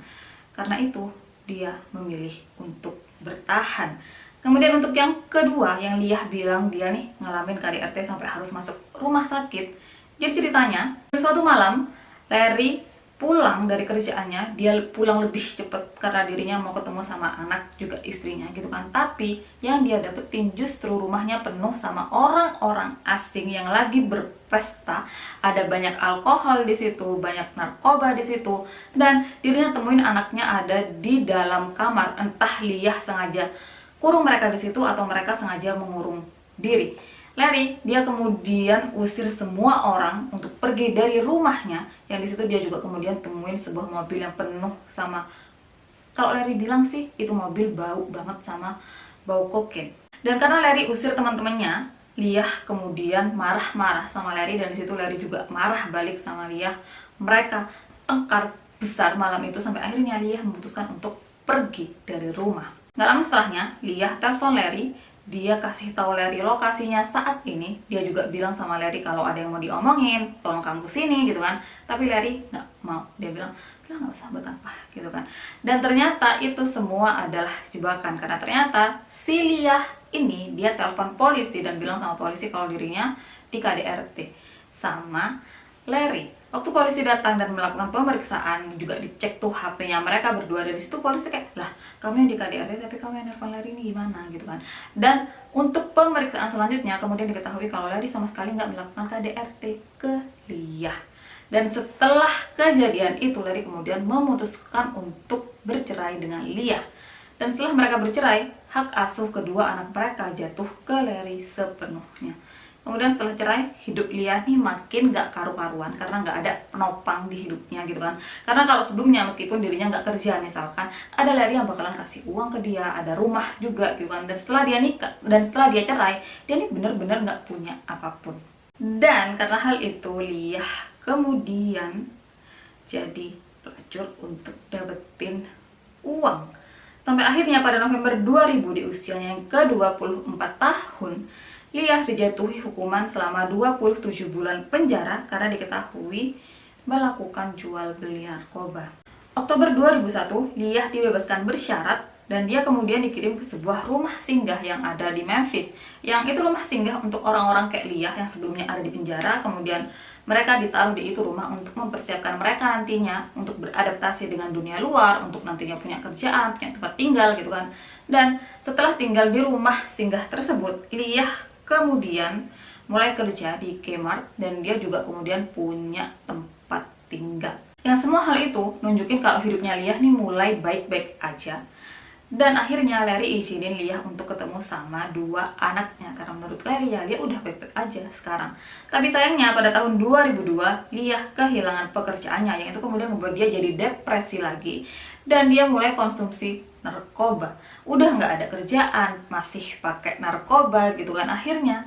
Karena itu dia memilih untuk bertahan. Kemudian untuk yang kedua, yang Liyah bilang dia nih ngalamin KDRT sampai harus masuk rumah sakit. Jadi ceritanya, suatu malam Larry pulang dari kerjaannya, dia pulang lebih cepat karena dirinya mau ketemu sama anak juga istrinya gitu kan. Tapi yang dia dapetin justru rumahnya penuh sama orang-orang asing yang lagi berpesta. Ada banyak alkohol di situ, banyak narkoba di situ, dan dirinya temuin anaknya ada di dalam kamar. Entah Liyah sengaja kurung mereka di situ atau mereka sengaja mengurung diri. Larry, dia kemudian usir semua orang untuk pergi dari rumahnya. Yang di situ dia juga kemudian temuin sebuah mobil yang penuh sama, kalau Larry bilang sih itu mobil bau banget sama bau kokain. Dan karena Larry usir teman-temannya, Liyah kemudian marah-marah sama Larry, dan di situ Larry juga marah balik sama Liyah. Mereka tengkar besar malam itu sampai akhirnya Liyah memutuskan untuk pergi dari rumah. Gak lama setelahnya, Liyah telepon Larry. Dia kasih tahu Larry lokasinya saat ini. Dia juga bilang sama Larry kalau ada yang mau diomongin, tolong kamu kesini gitu kan. Tapi Larry nggak mau. Dia bilang nggak usah, buat apa gitu kan. Dan ternyata itu semua adalah jebakan, karena ternyata si Liyah ini dia telepon polisi dan bilang sama polisi kalau dirinya di KDRT sama Larry. Waktu polisi datang dan melakukan pemeriksaan, juga dicek tuh HP-nya mereka berdua. Dari situ polisi kayak, lah kamu yang di KDRT tapi kamu yang nelfon Larry ini gimana gitu kan. Dan untuk pemeriksaan selanjutnya kemudian diketahui kalau Larry sama sekali nggak melakukan KDRT ke Liyah. Dan setelah kejadian itu Larry kemudian memutuskan untuk bercerai dengan Liyah. Dan setelah mereka bercerai, hak asuh kedua anak mereka jatuh ke Larry sepenuhnya. Kemudian setelah cerai, hidup Liyah nih makin gak karu-karuan karena gak ada penopang di hidupnya gitu kan. Karena kalau sebelumnya meskipun dirinya gak kerja misalkan, ada Larry yang bakalan kasih uang ke dia, ada rumah juga gitu kan. Dan setelah dia nikah, dan setelah dia cerai, dia nih bener-bener gak punya apapun. Dan karena hal itu, Liyah kemudian jadi pelacur untuk dapetin uang. Sampai akhirnya pada November 2000 di usianya yang ke-24 tahun, Liyah dijatuhi hukuman selama 27 bulan penjara karena diketahui melakukan jual beli narkoba. Oktober 2001, Liyah dibebaskan bersyarat dan dia kemudian dikirim ke sebuah rumah singgah yang ada di Memphis. Yang itu rumah singgah untuk orang-orang kayak Liyah yang sebelumnya ada di penjara, kemudian mereka ditaruh di itu rumah untuk mempersiapkan mereka nantinya untuk beradaptasi dengan dunia luar, untuk nantinya punya kerjaan, punya tempat tinggal gitu kan. Dan setelah tinggal di rumah singgah tersebut, Liyah kemudian mulai kerja di Kmart dan dia juga kemudian punya tempat tinggal. Yang semua hal itu nunjukin kalau hidupnya Liyah nih mulai baik-baik aja. Dan akhirnya Larry izinin Liyah untuk ketemu sama dua anaknya, karena menurut Larry ya dia udah baik-baik aja sekarang. Tapi sayangnya pada tahun 2002 Liyah kehilangan pekerjaannya, yang itu kemudian membuat dia jadi depresi lagi dan dia mulai konsumsi narkoba. Udah nggak ada kerjaan, masih pakai narkoba gitu kan. Akhirnya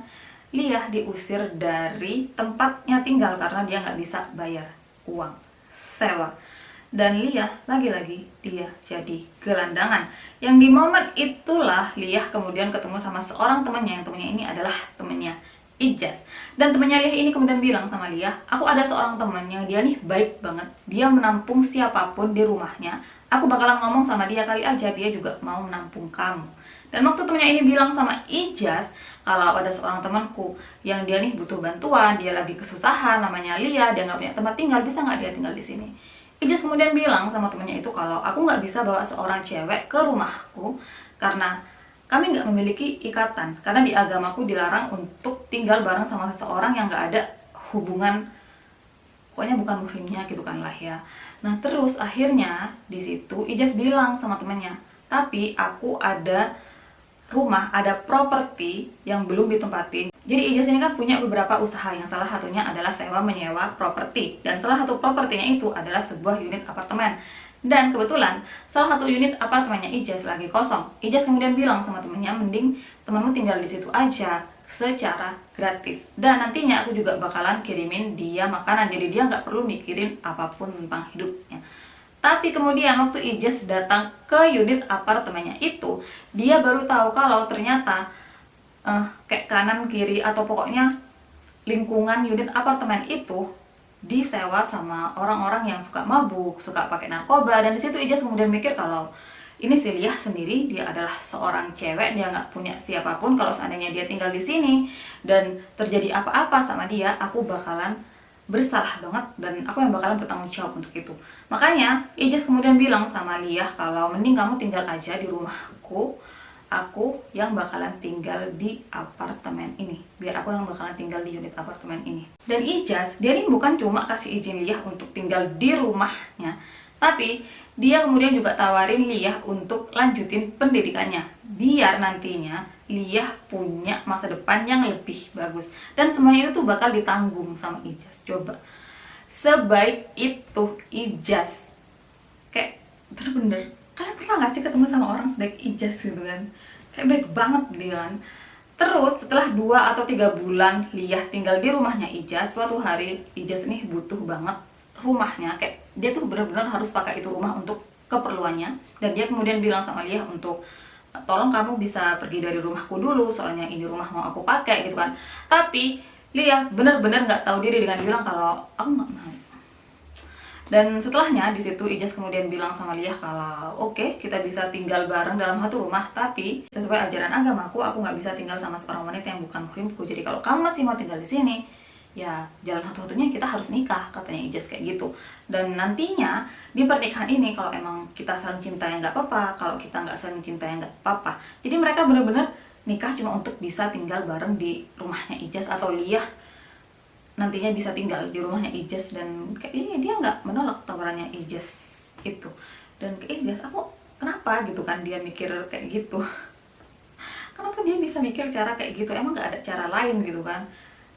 Liyah diusir dari tempatnya tinggal karena dia nggak bisa bayar uang sewa. Dan Liyah lagi-lagi dia jadi gelandangan. Yang di momen itulah Liyah kemudian ketemu sama seorang temannya, yang temannya ini adalah temannya Ijaz. Dan temannya Liyah ini kemudian bilang sama Liyah, aku ada seorang teman yang dia nih baik banget, dia menampung siapapun di rumahnya. Aku bakalan ngomong sama dia, kali aja dia juga mau menampung kamu. Dan waktu temannya ini bilang sama Ijaz, kalau ada seorang temanku yang dia nih butuh bantuan, dia lagi kesusahan, namanya Liyah, dia nggak punya tempat tinggal, bisa nggak dia tinggal di sini? Ijaz kemudian bilang sama temennya itu kalau aku nggak bisa bawa seorang cewek ke rumahku karena kami nggak memiliki ikatan, karena di agamaku dilarang untuk tinggal bareng sama seseorang yang nggak ada hubungan, pokoknya bukan muhrimnya gitu kan lah ya. Nah terus akhirnya di situ Ijaz bilang sama temennya, tapi aku ada rumah, ada properti yang belum ditempatin. Jadi Ijaz ini kan punya beberapa usaha, yang salah satunya adalah sewa menyewa properti, dan salah satu propertinya itu adalah sebuah unit apartemen. Dan kebetulan salah satu unit apartemennya Ijaz lagi kosong. Ijaz kemudian bilang sama temennya, mending temanmu tinggal di situ aja secara gratis, dan nantinya aku juga bakalan kirimin dia makanan, jadi dia nggak perlu mikirin apapun tentang hidupnya. Tapi kemudian waktu Ijaz datang ke unit apartemennya itu, dia baru tahu kalau ternyata kayak kanan kiri atau pokoknya lingkungan unit apartemen itu disewa sama orang-orang yang suka mabuk, suka pakai narkoba. Dan di situ Ijaz kemudian mikir kalau ini si Liyah sendiri, dia adalah seorang cewek, dia nggak punya siapapun. Kalau seandainya dia tinggal di sini dan terjadi apa-apa sama dia, aku bakalan bersalah banget dan aku yang bakalan bertanggung jawab untuk itu. Makanya Ijaz kemudian bilang sama Liyah kalau mending kamu tinggal aja di rumahku, aku yang bakalan tinggal di apartemen ini, biar aku yang bakalan tinggal di unit apartemen ini. Dan Ijaz, dia ini bukan cuma kasih izin Liyah untuk tinggal di rumahnya, tapi dia kemudian juga tawarin Liyah untuk lanjutin pendidikannya, biar nantinya Liyah punya masa depan yang lebih bagus. Dan semuanya itu tuh bakal ditanggung sama Ijaz. Coba, sebaik itu Ijaz. Kayak bener-bener, kalian pernah gak sih ketemu sama orang sebaik Ijaz gitu kan? Kayak baik banget dia kan. Terus setelah 2 atau 3 bulan Liyah tinggal di rumahnya Ijaz, suatu hari Ijaz ini butuh banget rumahnya, kayak dia tuh benar-benar harus pakai itu rumah untuk keperluannya. Dan dia kemudian bilang sama Liyah untuk tolong kamu bisa pergi dari rumahku dulu, soalnya ini rumah mau aku pakai gitu kan. Tapi Liyah benar-benar nggak tahu diri dengan bilang kalau aku nggak mau. Dan setelahnya di situ Ijaz kemudian bilang sama Liyah kalau oke, kita bisa tinggal bareng dalam satu rumah, tapi sesuai ajaran agamaku aku nggak bisa tinggal sama seorang wanita yang bukan muhrimku. Jadi kalau kamu masih mau tinggal di sini, ya jalan satu-satunya kita harus nikah, katanya Ijaz kayak gitu. Dan nantinya di pernikahan ini kalau emang kita saling cinta ya nggak apa-apa, kalau kita nggak saling cinta ya nggak apa-apa. Jadi mereka benar-benar nikah cuma untuk bisa tinggal bareng di rumahnya Ijaz, atau Liyah nantinya bisa tinggal di rumahnya Ijaz. Dan kayaknya dia nggak menolak tawarannya Ijaz itu. Dan kayak Ijaz, aku kenapa gitu kan dia mikir kayak gitu. Kenapa dia bisa mikir cara kayak gitu, emang nggak ada cara lain gitu kan.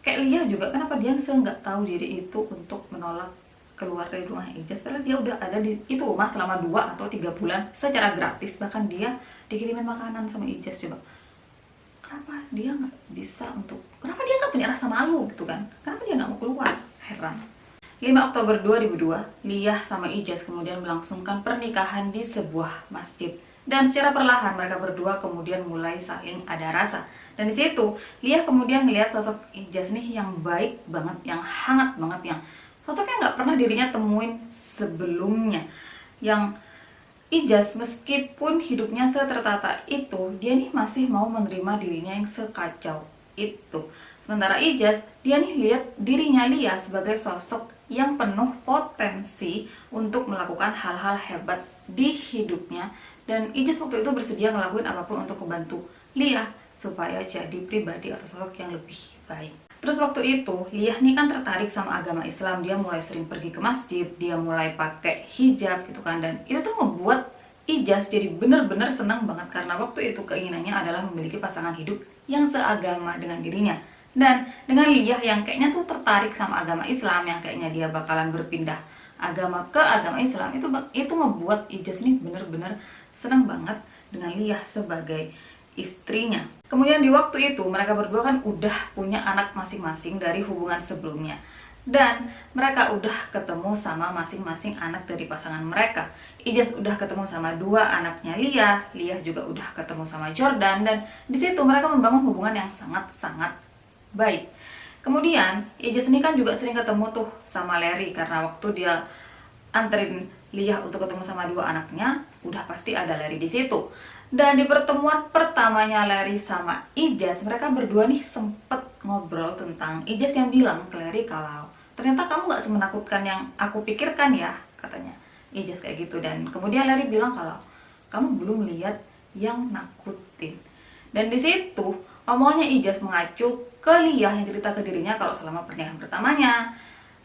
Kayak Liyah juga, kenapa dia nggak tahu diri itu untuk menolak keluar dari rumah Ijaz, padahal dia udah ada di itu rumah selama 2 atau 3 bulan secara gratis, bahkan dia dikirimin makanan sama Ijaz. Coba, kenapa dia nggak bisa untuk, kenapa dia nggak punya rasa malu gitu kan, kenapa dia nggak mau keluar, heran. 5 Oktober 2002, Liyah sama Ijaz kemudian melangsungkan pernikahan di sebuah masjid. Dan secara perlahan mereka berdua kemudian mulai saling ada rasa. Dan di situ Liyah kemudian melihat sosok Ijaz nih yang baik banget, yang hangat banget, yang sosoknya nggak pernah dirinya temuin sebelumnya. Yang Ijaz meskipun hidupnya setertata itu, dia nih masih mau menerima dirinya yang sekacau itu. Sementara Ijaz, dia nih lihat dirinya Liyah sebagai sosok yang penuh potensi untuk melakukan hal-hal hebat di hidupnya. Dan Ijaz waktu itu bersedia ngelakuin apapun untuk membantu Liyah supaya jadi pribadi atau sosok yang lebih baik. Terus waktu itu Liyah nih kan tertarik sama agama Islam, dia mulai sering pergi ke masjid, dia mulai pakai hijab gitu kan. Dan itu tuh membuat Ijaz jadi bener-bener senang banget, karena waktu itu keinginannya adalah memiliki pasangan hidup yang seagama dengan dirinya. Dan dengan Liyah yang kayaknya tuh tertarik sama agama Islam, yang kayaknya dia bakalan berpindah agama ke agama Islam, itu ngebuat Ijaz ini bener-bener senang banget dengan Liyah sebagai istrinya. Kemudian di waktu itu mereka berdua kan udah punya anak masing-masing dari hubungan sebelumnya. Dan mereka udah ketemu sama masing-masing anak dari pasangan mereka. Ijaz udah ketemu sama 2 anaknya Liyah, Liyah juga udah ketemu sama Jordan. Dan di situ mereka membangun hubungan yang sangat-sangat baik. Kemudian Ijaz ini kan juga sering ketemu tuh sama Larry, karena waktu dia anterin Liyah untuk ketemu sama 2 anaknya, udah pasti ada Larry di situ. Dan di pertemuan pertamanya Larry sama Ijaz, mereka berdua nih sempet ngobrol tentang Ijaz yang bilang ke Larry kalau ternyata kamu gak semenakutkan yang aku pikirkan ya, katanya Ijaz kayak gitu. Dan kemudian Larry bilang kalau kamu belum lihat yang nakutin. Dan di situ omongannya Ijaz mengacu ke Liyah yang cerita ke dirinya kalau selama pernikahan pertamanya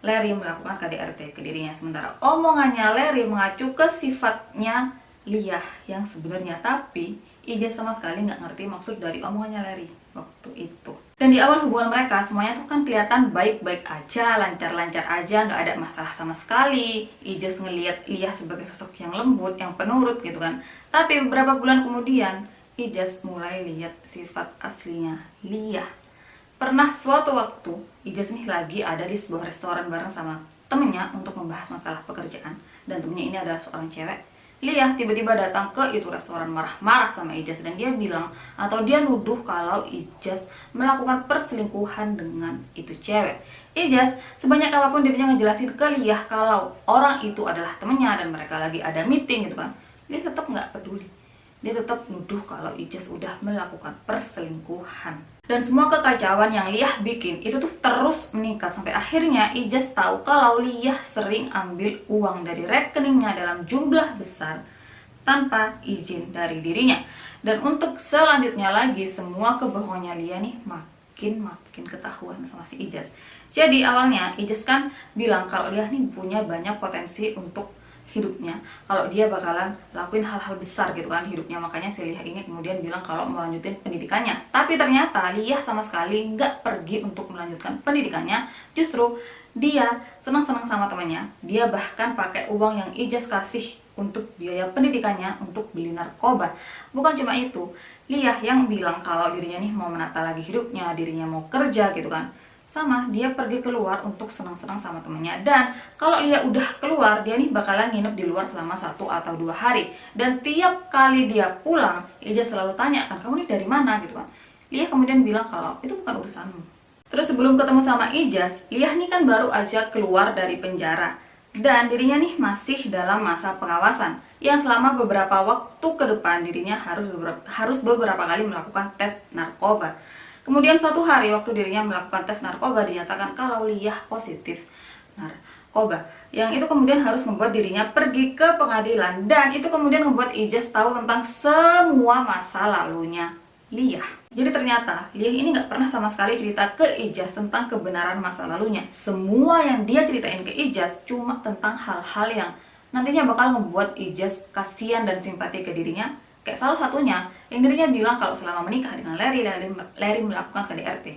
Larry melakukan KDRT ke dirinya, sementara omongannya Larry mengacu ke sifatnya Liyah yang sebenarnya. Tapi Ijaz sama sekali nggak ngerti maksud dari omongannya Larry waktu itu. Dan di awal hubungan mereka semuanya tuh kan kelihatan baik-baik aja, lancar-lancar aja, nggak ada masalah sama sekali. Ijaz ngelihat Liyah sebagai sosok yang lembut, yang penurut gitu kan. Tapi beberapa bulan kemudian Ijaz mulai lihat sifat aslinya Liyah. Pernah suatu waktu Ijaz nih lagi ada di sebuah restoran bareng sama temennya untuk membahas masalah pekerjaan. Dan temennya ini adalah seorang cewek. Liah tiba-tiba datang ke itu restoran marah-marah sama Ijaz, dan dia bilang atau dia nuduh kalau Ijaz melakukan perselingkuhan dengan itu cewek. Ijaz sebanyak apapun dirinya ngejelasin ke Liah kalau orang itu adalah temennya dan mereka lagi ada meeting gitu kan, dia tetap nggak peduli. Dia tetap nuduh kalau Ijaz udah melakukan perselingkuhan. Dan semua kekacauan yang Liah bikin itu tuh terus meningkat sampai akhirnya Ijaz tahu kalau Liah sering ambil uang dari rekeningnya dalam jumlah besar tanpa izin dari dirinya. Dan untuk selanjutnya lagi, semua kebohongannya Liah nih makin ketahuan sama si Ijaz. Jadi awalnya Ijaz kan bilang kalau Liah nih punya banyak potensi untuk hidupnya, kalau dia bakalan lakuin hal-hal besar gitu kan hidupnya. Makanya si Liah ini kemudian bilang kalau mau lanjutin pendidikannya. Tapi ternyata Liah sama sekali nggak pergi untuk melanjutkan pendidikannya. Justru dia senang-senang sama temannya. Dia bahkan pakai uang yang Ijaz kasih untuk biaya pendidikannya untuk beli narkoba. Bukan cuma itu, Liah yang bilang kalau dirinya nih mau menata lagi hidupnya, dirinya mau kerja gitu kan. Sama, dia pergi keluar untuk senang-senang sama temennya. Dan kalau Liah udah keluar, dia nih bakalan nginep di luar selama 1 atau 2 hari. Dan tiap kali dia pulang, Ijaz selalu tanya kan, kamu nih dari mana gitu kan. Liah kemudian bilang kalau itu bukan urusanmu. Terus sebelum ketemu sama Ijaz, Liah nih kan baru aja keluar dari penjara. Dan dirinya nih masih dalam masa pengawasan, yang selama beberapa waktu ke depan dirinya harus beberapa kali melakukan tes narkoba. Kemudian suatu hari waktu dirinya melakukan tes narkoba, dinyatakan kalau Liah positif narkoba. Yang itu kemudian harus membuat dirinya pergi ke pengadilan, dan itu kemudian membuat Ijaz tahu tentang semua masa lalunya Liah. Jadi ternyata Liah ini nggak pernah sama sekali cerita ke Ijaz tentang kebenaran masa lalunya. Semua yang dia ceritain ke Ijaz cuma tentang hal-hal yang nantinya bakal membuat Ijaz kasihan dan simpati ke dirinya. Kayak salah satunya yang dirinya bilang kalau selama menikah dengan Larry melakukan KDRT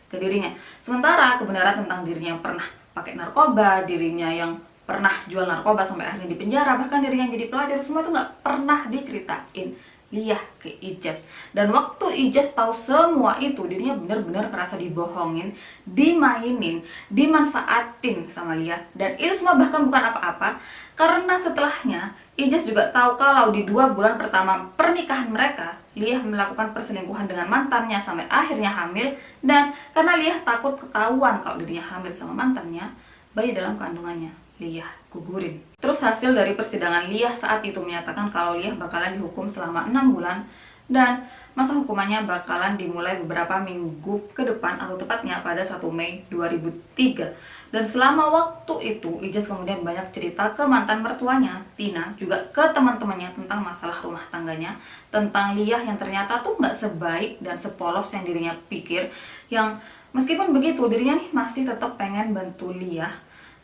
ke dirinya. Sementara kebenaran tentang dirinya yang pernah pakai narkoba, dirinya yang pernah jual narkoba sampai akhirnya di penjara, bahkan dirinya yang jadi pelajar, semua itu nggak pernah diceritain Liah ke Ijaz. Dan waktu Ijaz tahu semua itu, dirinya benar-benar kerasa dibohongin, dimainin, dimanfaatin sama Liah. Dan itu semua bahkan bukan apa-apa, karena setelahnya Ijaz juga tahu kalau di 2 bulan pertama pernikahan mereka, Liah melakukan perselingkuhan dengan mantannya sampai akhirnya hamil. Dan karena Liah takut ketahuan kalau dirinya hamil sama mantannya, bayi dalam kandungannya Liah gugurin. Terus hasil dari persidangan, Liah saat itu menyatakan kalau Liah bakalan dihukum selama 6 bulan dan masa hukumannya bakalan dimulai beberapa minggu ke depan, atau tepatnya pada 1 Mei 2003. Dan selama waktu itu Ijaz kemudian banyak cerita ke mantan mertuanya Tina, juga ke teman-temannya tentang masalah rumah tangganya, tentang Liah yang ternyata tuh nggak sebaik dan sepolos yang dirinya pikir. Yang meskipun begitu dirinya nih masih tetap pengen bantu Liah,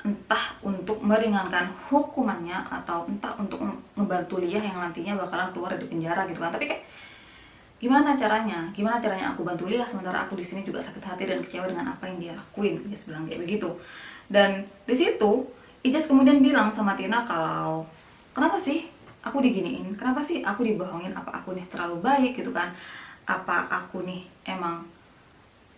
entah untuk meringankan hukumannya atau entah untuk ngebantu Liah yang nantinya bakalan keluar dari penjara gitu kan. Tapi kayak gimana caranya aku bantu Liah sementara aku di sini juga sakit hati dan kecewa dengan apa yang dia lakuin. Dia bilang kayak begitu. Dan di situ Ijaz kemudian bilang sama Tina kalau kenapa sih aku diginiin, kenapa sih aku dibohongin, apa aku nih terlalu baik gitu kan, apa aku nih emang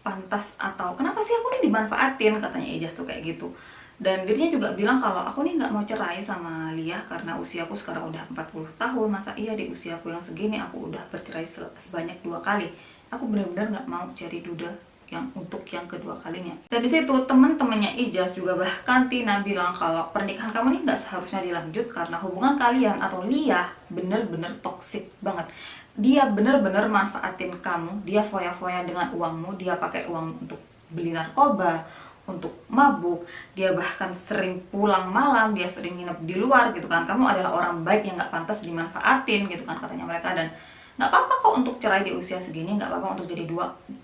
pantas, atau kenapa sih aku nih dimanfaatin, katanya Ijaz tuh kayak gitu. Dan dirinya juga bilang kalau aku nih nggak mau cerai sama Liah karena usiaku sekarang udah 40 tahun. Masa iya di usiaku yang segini aku udah bercerai sebanyak 2 kali. Aku benar-benar nggak mau jadi duda yang untuk yang kedua kalinya. Dan di situ teman-temannya Ijaz juga bahkan Tina bilang kalau pernikahan kamu nih nggak seharusnya dilanjut karena hubungan kalian atau Liah bener-bener toksik banget. Dia bener-bener manfaatin kamu, dia foya-foya dengan uangmu, dia pakai uang untuk beli narkoba, untuk mabuk, dia bahkan sering pulang malam, dia sering nginep di luar gitu kan. Kamu adalah orang baik yang nggak pantas dimanfaatin gitu kan, katanya mereka. Dan nggak apa-apa kok untuk cerai di usia segini, nggak apa-apa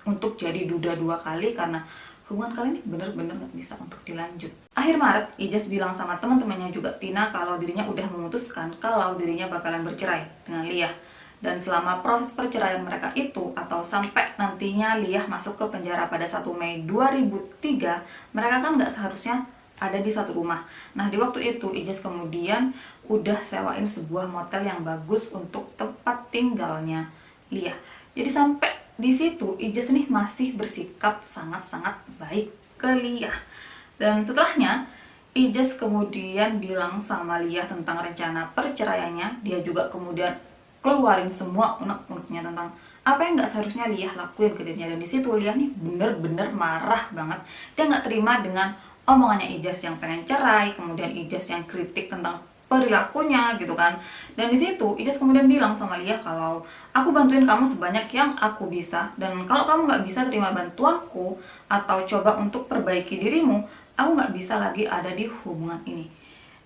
untuk jadi duda 2 kali karena hubungan kalian ini bener-bener nggak bisa untuk dilanjut. Akhir Maret, Ijaz bilang sama teman-temannya juga Tina kalau dirinya udah memutuskan kalau dirinya bakalan bercerai dengan Liah. Dan selama proses perceraian mereka itu, atau sampai nantinya Liah masuk ke penjara pada 1 Mei 2003, mereka kan nggak seharusnya ada di satu rumah. Nah di waktu itu Ijaz kemudian udah sewain sebuah motel yang bagus untuk tempat tinggalnya Liah. Jadi sampai di situ Ijaz nih masih bersikap sangat-sangat baik ke Liah. Dan setelahnya Ijaz kemudian bilang sama Lia tentang rencana perceraiannya. Dia juga kemudian keluarin semua unek-uneknya tentang apa yang nggak seharusnya Lia lakuin ke dirinya. Dan disitu Lia nih bener-bener marah banget. Dia nggak terima dengan omongannya Ijaz yang pengen cerai, kemudian Ijaz yang kritik tentang perilakunya gitu kan. Dan disitu Ijaz kemudian bilang sama Lia kalau aku bantuin kamu sebanyak yang aku bisa, dan kalau kamu nggak bisa terima bantuanku atau coba untuk perbaiki dirimu, aku nggak bisa lagi ada di hubungan ini,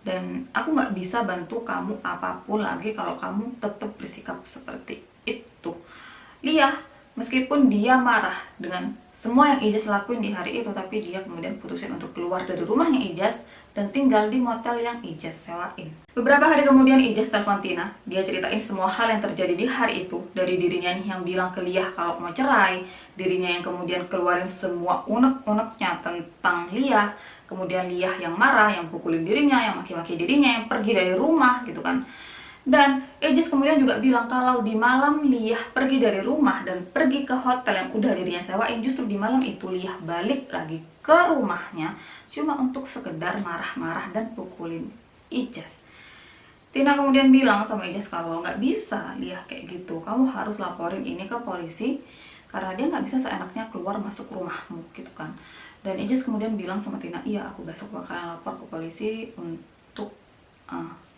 dan aku nggak bisa bantu kamu apapun lagi kalau kamu tetap bersikap seperti itu. Lia, meskipun dia marah dengan semua yang Ijaz lakuin di hari itu, tapi dia kemudian putusin untuk keluar dari rumahnya Ijaz dan tinggal di motel yang Ijaz sewain. Beberapa hari kemudian Ijaz telepon Tina. Dia ceritain semua hal yang terjadi di hari itu. Dari dirinya yang bilang ke Lia kalau mau cerai, dirinya yang kemudian keluarin semua unek-uneknya tentang Lia, kemudian Lia yang marah, yang pukulin dirinya, yang maki-maki dirinya, yang pergi dari rumah gitu kan. Dan Ijaz kemudian juga bilang kalau di malam Lia pergi dari rumah dan pergi ke hotel yang udah dirinya sewain, justru di malam itu Lia balik lagi ke rumahnya cuma untuk sekedar marah-marah dan pukulin Ijaz. Tina kemudian bilang sama Ijaz kalau nggak bisa Lia kayak gitu, kamu harus laporin ini ke polisi karena dia nggak bisa seenaknya keluar masuk rumahmu gitu kan. Dan Ijaz kemudian bilang sama Tina, iya aku besok bakalan lapor ke polisi untuk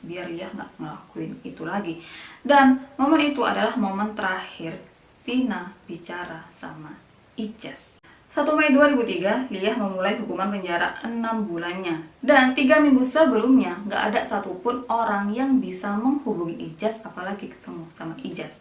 biar Lia nggak ngelakuin itu lagi. Dan momen itu adalah momen terakhir Tina bicara sama Ijaz. 1 Mei 2003, Lia memulai hukuman penjara 6 bulannya. Dan 3 minggu sebelumnya, nggak ada satupun orang yang bisa menghubungi Ijaz, apalagi ketemu sama Ijaz.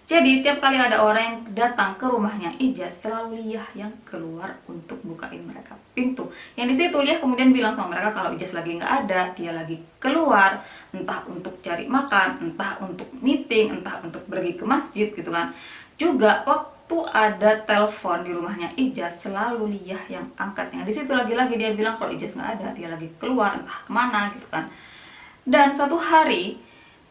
Jadi tiap kali ada orang yang datang ke rumahnya Ijaz, selalu Lia yang keluar untuk bukain mereka pintu. Yang di situ Lia kemudian bilang sama mereka kalau Ijaz lagi nggak ada, dia lagi keluar, entah untuk cari makan, entah untuk meeting, entah untuk pergi ke masjid gitu kan. Juga waktu ada telepon di rumahnya Ijaz, selalu Lia yang angkat. Yang di situ lagi-lagi dia bilang kalau Ijaz nggak ada, dia lagi keluar entah kemana gitu kan. Dan suatu hari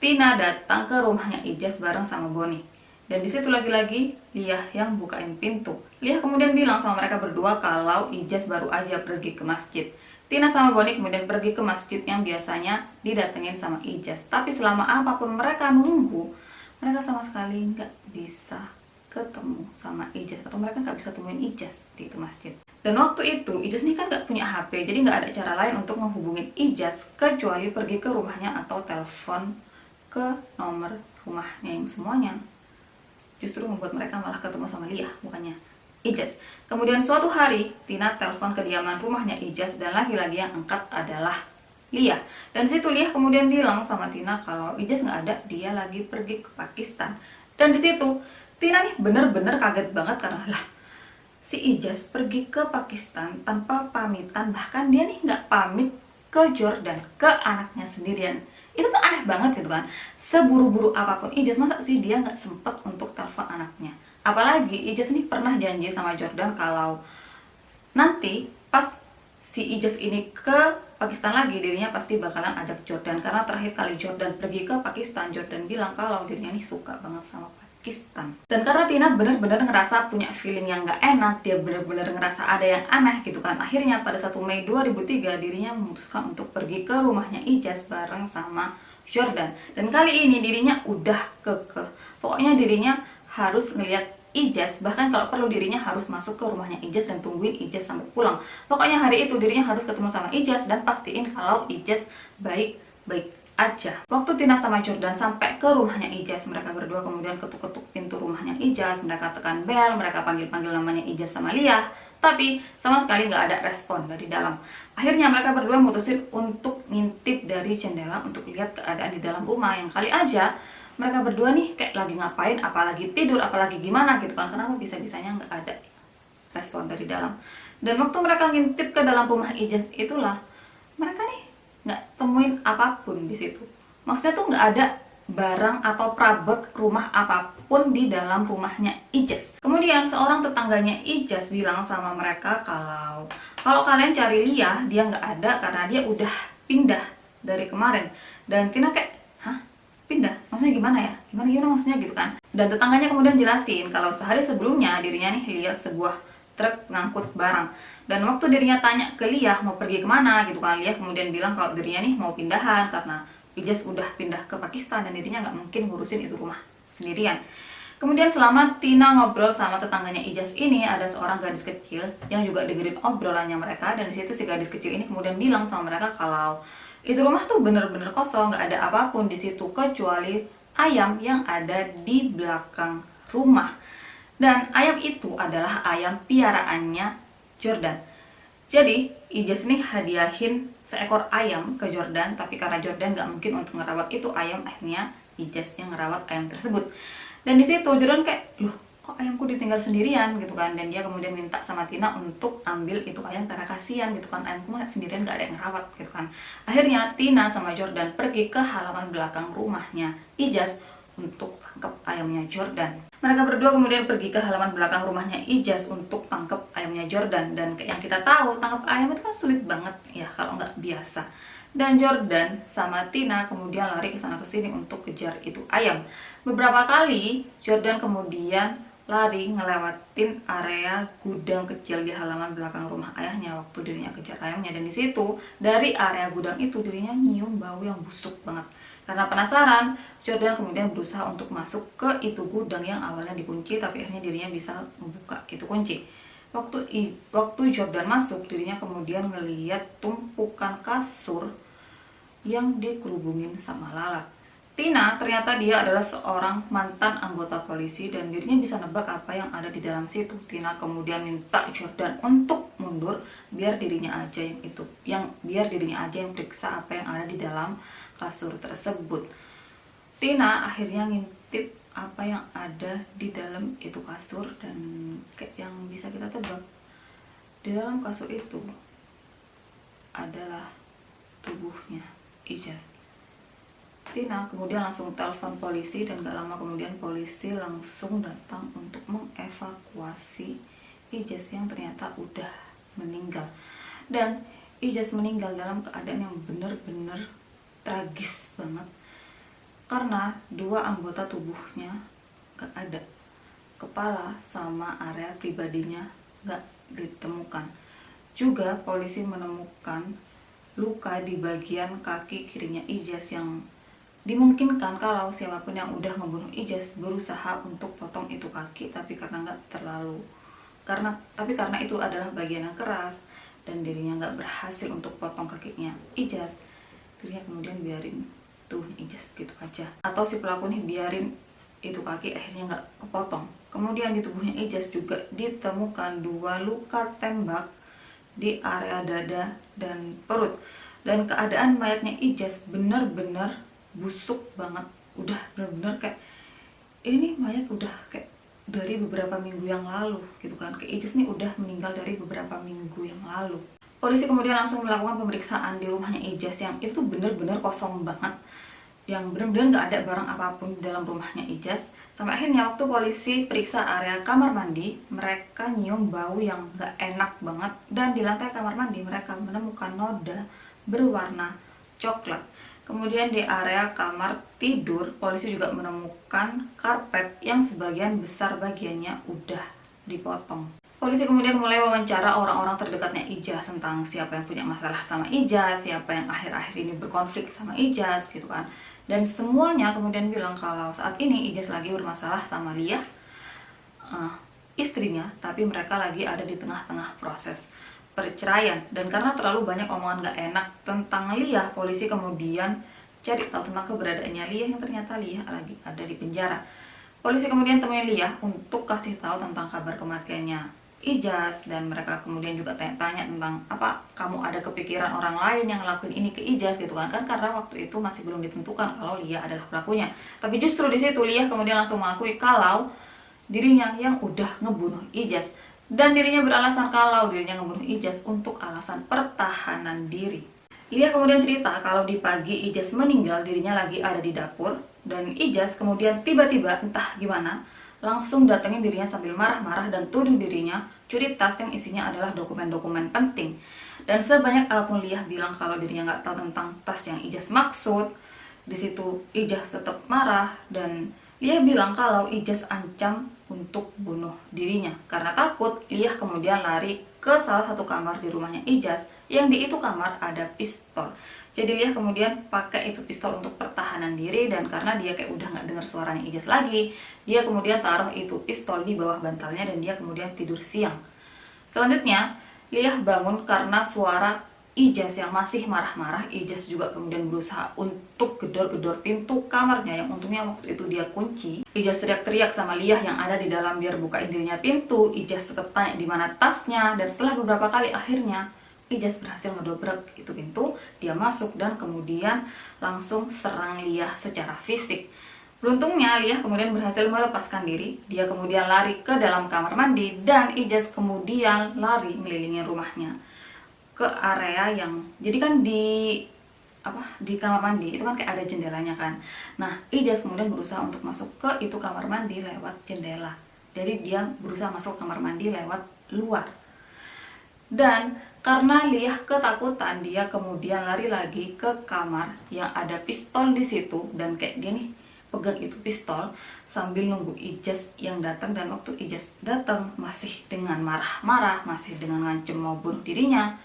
Tina datang ke rumahnya Ijaz bareng sama Boni. Dan di situ lagi-lagi Lia yang bukain pintu. Lia kemudian bilang sama mereka berdua kalau Ijaz baru aja pergi ke masjid. Tina sama Boni kemudian pergi ke masjid yang biasanya didatengin sama Ijaz. Tapi selama apapun mereka nunggu, mereka sama sekali nggak bisa ketemu sama Ijaz, atau mereka nggak bisa temuin Ijaz di itu masjid. Dan waktu itu Ijaz ini kan nggak punya HP, jadi nggak ada cara lain untuk menghubungin Ijaz kecuali pergi ke rumahnya atau telepon ke nomor rumahnya yang semuanya justru membuat mereka malah ketemu sama Lia, bukannya Ijaz. Kemudian suatu hari Tina telepon kediaman rumahnya Ijaz dan lagi-lagi yang angkat adalah Lia. Dan situ Lia kemudian bilang sama Tina kalau Ijaz nggak ada, dia lagi pergi ke Pakistan. Dan di situ Tina nih bener-bener kaget banget karena lah, si Ijaz pergi ke Pakistan tanpa pamitan, bahkan dia nih nggak pamit ke Jordan, ke anaknya sendirian. Itu tuh aneh banget gitu kan. Seburu-buru apapun Ijaz, masa sih dia nggak sempet untuk telepon anaknya. Apalagi Ijaz ini pernah janji sama Jordan kalau nanti pas si Ijaz ini ke Pakistan lagi, dirinya pasti bakalan ajak Jordan. Karena terakhir kali Jordan pergi ke Pakistan, Jordan bilang kalau dirinya ini suka banget sama Pakistan. Dan karena Tina bener-bener ngerasa punya feeling yang nggak enak, dia bener-bener ngerasa ada yang aneh gitu kan. Akhirnya pada 1 Mei 2003 dirinya memutuskan untuk pergi ke rumahnya Ijaz bareng sama Jordan. Dan kali ini dirinya udah kekeh. Pokoknya dirinya harus ngeliat Ijaz, bahkan kalau perlu dirinya harus masuk ke rumahnya Ijaz dan tungguin Ijaz sampai pulang. Pokoknya hari itu dirinya harus ketemu sama Ijaz dan pastiin kalau Ijaz baik-baik aja. Waktu Tina sama Jordan sampai ke rumahnya Ijaz, mereka berdua kemudian ketuk-ketuk pintu rumahnya Ijaz, mereka tekan bel, mereka panggil-panggil namanya Ijaz sama Lia, tapi sama sekali nggak ada respon dari dalam. Akhirnya mereka berdua mutusin untuk ngintip dari jendela untuk lihat keadaan di dalam rumah, yang kali aja mereka berdua nih kayak lagi ngapain, apalagi tidur, apalagi gimana gitu kan. Kenapa bisa-bisanya nggak ada respon dari dalam. Dan waktu mereka ngintip ke dalam rumah Ijaz itulah mereka nih nggak temuin apapun di situ. Maksudnya tuh nggak ada barang atau perabot rumah apapun di dalam rumahnya Ijaz. Kemudian seorang tetangganya Ijaz bilang sama mereka kalau kalian cari Lia, dia nggak ada karena dia udah pindah dari kemarin. Dan Tina kayak, hah? Pindah? Maksudnya gimana ya? Gimana maksudnya gitu kan? Dan tetangganya kemudian jelasin kalau sehari sebelumnya dirinya nih lihat sebuah truk ngangkut barang. Dan waktu dirinya tanya ke Lia mau pergi kemana gitu kan, Lia kemudian bilang kalau dirinya nih mau pindahan karena Ijaz udah pindah ke Pakistan dan dirinya nggak mungkin ngurusin itu rumah sendirian. Kemudian selama Tina ngobrol sama tetangganya Ijaz ini, ada seorang gadis kecil yang juga dengerin obrolannya mereka, dan disitu si gadis kecil ini kemudian bilang sama mereka kalau itu rumah tuh bener-bener kosong, nggak ada apapun di situ kecuali ayam yang ada di belakang rumah. Dan ayam itu adalah ayam piaraannya Jordan. Jadi Ijaz nih hadiahin seekor ayam ke Jordan, tapi karena Jordan nggak mungkin untuk ngerawat itu ayam, akhirnya Ijaz yang ngerawat ayam tersebut. Dan di situ Jordan kayak, loh kok ayamku ditinggal sendirian gitu kan, dan dia kemudian minta sama Tina untuk ambil itu ayam karena kasihan gitu kan, ayamku mah sendirian gak ada yang ngerawat gitu kan. Akhirnya Tina sama Jordan pergi ke halaman belakang rumahnya Ijaz untuk tangkap ayamnya Jordan. Mereka berdua kemudian pergi ke halaman belakang rumahnya Ijaz untuk tangkap ayamnya Jordan, dan yang kita tahu tangkap ayam itu kan sulit banget ya kalau nggak biasa. Dan Jordan sama Tina kemudian lari ke sana ke sini untuk kejar itu ayam. Beberapa kali Jordan kemudian lari ngelewatin area gudang kecil di halaman belakang rumah ayahnya waktu dirinya kejar ayamnya, dan di situ dari area gudang itu dirinya nyium bau yang busuk banget. Karena penasaran, Jordan kemudian berusaha untuk masuk ke itu gudang yang awalnya dikunci, tapi akhirnya dirinya bisa membuka itu kunci. Waktu Jordan masuk, dirinya kemudian ngeliat tumpukan kasur yang dikerubungin sama lalat. Tina ternyata dia adalah seorang mantan anggota polisi dan dirinya bisa nebak apa yang ada di dalam situ. Tina kemudian minta Jordan untuk mundur biar dirinya aja yang periksa apa yang ada di dalam kasur tersebut. Tina akhirnya ngintip apa yang ada di dalam itu kasur, dan kayak yang bisa kita tebak, di dalam kasur itu adalah tubuhnya Ijaz. Tina kemudian langsung telepon polisi, dan gak lama kemudian polisi langsung datang untuk mengevakuasi Ijaz yang ternyata udah meninggal. Dan Ijaz meninggal dalam keadaan yang bener-bener tragis banget, karena dua anggota tubuhnya gak ada, kepala sama area pribadinya gak ditemukan. Juga polisi menemukan luka di bagian kaki kirinya Ijaz yang dimungkinkan kalau siapapun yang udah membunuh Ijaz berusaha untuk potong itu kaki, tapi karena itu adalah bagian yang keras dan dirinya nggak berhasil untuk potong kakinya Ijaz, dirinya kemudian biarin tuh Ijaz begitu aja, atau si pelaku nih biarin itu kaki akhirnya nggak kepotong. Kemudian di tubuhnya Ijaz juga ditemukan 2 luka tembak di area dada dan perut, dan keadaan mayatnya Ijaz bener-bener busuk banget, udah bener-bener kayak ini mayat udah kayak dari beberapa minggu yang lalu gitu kan, kayak Ijaz nih udah meninggal dari beberapa minggu yang lalu. Polisi kemudian langsung melakukan pemeriksaan di rumahnya Ijaz yang itu bener-bener kosong banget, yang bener-bener gak ada barang apapun di dalam rumahnya Ijaz. Sampai akhirnya waktu polisi periksa area kamar mandi, mereka nyium bau yang gak enak banget, dan di lantai kamar mandi mereka menemukan noda berwarna coklat. Kemudian di area kamar tidur, polisi juga menemukan karpet yang sebagian besar bagiannya udah dipotong. Polisi kemudian mulai wawancara orang-orang terdekatnya Ijaz tentang siapa yang punya masalah sama Ijaz, siapa yang akhir-akhir ini berkonflik sama Ijaz gitu kan. Dan semuanya kemudian bilang kalau saat ini Ijaz lagi bermasalah sama Lia, istrinya, tapi mereka lagi ada di tengah-tengah proses perceraian. Dan karena terlalu banyak omongan gak enak tentang Lia, polisi kemudian cari tahu tentang keberadaannya Lia, yang ternyata Lia lagi ada di penjara. Polisi kemudian temuin Lia untuk kasih tahu tentang kabar kematiannya Ijaz, dan mereka kemudian juga tanya-tanya tentang apa kamu ada kepikiran orang lain yang ngelakuin ini ke Ijaz gitu kan, karena waktu itu masih belum ditentukan kalau Lia adalah pelakunya. Tapi justru di situ Lia kemudian langsung mengakui kalau dirinya yang udah ngebunuh Ijaz, dan dirinya beralasan kalau dirinya ngebunuh Ijaz untuk alasan pertahanan diri. Lia kemudian cerita kalau di pagi Ijaz meninggal, dirinya lagi ada di dapur, dan Ijaz kemudian tiba-tiba entah gimana langsung datengin dirinya sambil marah-marah dan tuduh dirinya curi tas yang isinya adalah dokumen-dokumen penting. Dan sebanyak apapun Lia bilang kalau dirinya nggak tahu tentang tas yang Ijaz maksud, di situ Ijaz tetap marah dan Liah bilang kalau Ijaz ancam untuk bunuh dirinya. Karena takut, Liah kemudian lari ke salah satu kamar di rumahnya Ijaz, yang di itu kamar ada pistol. Jadi Liah kemudian pakai itu pistol untuk pertahanan diri, dan karena dia kayak udah nggak dengar suaranya Ijaz lagi, dia kemudian taruh itu pistol di bawah bantalnya dan dia kemudian tidur siang. Selanjutnya, Liah bangun karena suara Ijaz yang masih marah-marah. Ijaz juga kemudian berusaha untuk gedor-gedor pintu kamarnya yang untungnya waktu itu dia kunci. Ijaz teriak-teriak sama Liah yang ada di dalam biar bukain dirinya pintu. Ijaz tetap tanya di mana tasnya, dan setelah beberapa kali akhirnya Ijaz berhasil ngedobrak itu pintu. Dia masuk dan kemudian langsung serang Liah secara fisik. Beruntungnya Liah kemudian berhasil melepaskan diri. Dia kemudian lari ke dalam kamar mandi dan Ijaz kemudian lari ngelilingi rumahnya ke area yang jadi kan di kamar mandi itu kan kayak ada jendelanya kan. Nah, Ijaz kemudian berusaha untuk masuk ke itu kamar mandi lewat jendela. Jadi dia berusaha masuk kamar mandi lewat luar. Dan karena Liah ketakutan, dia kemudian lari lagi ke kamar yang ada pistol di situ, dan kayak dia nih pegang itu pistol sambil nunggu Ijaz yang datang. Dan waktu Ijaz datang masih dengan marah-marah, masih dengan ngancem mau bunuh dirinya,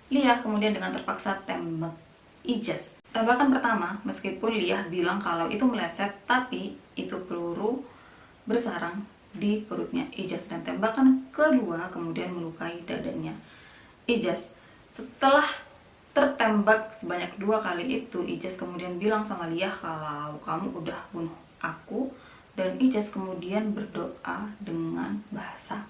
Liah kemudian dengan terpaksa tembak Ijaz. Tembakan pertama, meskipun Liah bilang kalau itu meleset, tapi itu peluru bersarang di perutnya Ijaz, dan tembakan kedua kemudian melukai dadanya Ijaz. Setelah tertembak sebanyak 2 kali itu, Ijaz kemudian bilang sama Liah kalau kamu udah bunuh aku, dan Ijaz kemudian berdoa dengan bahasa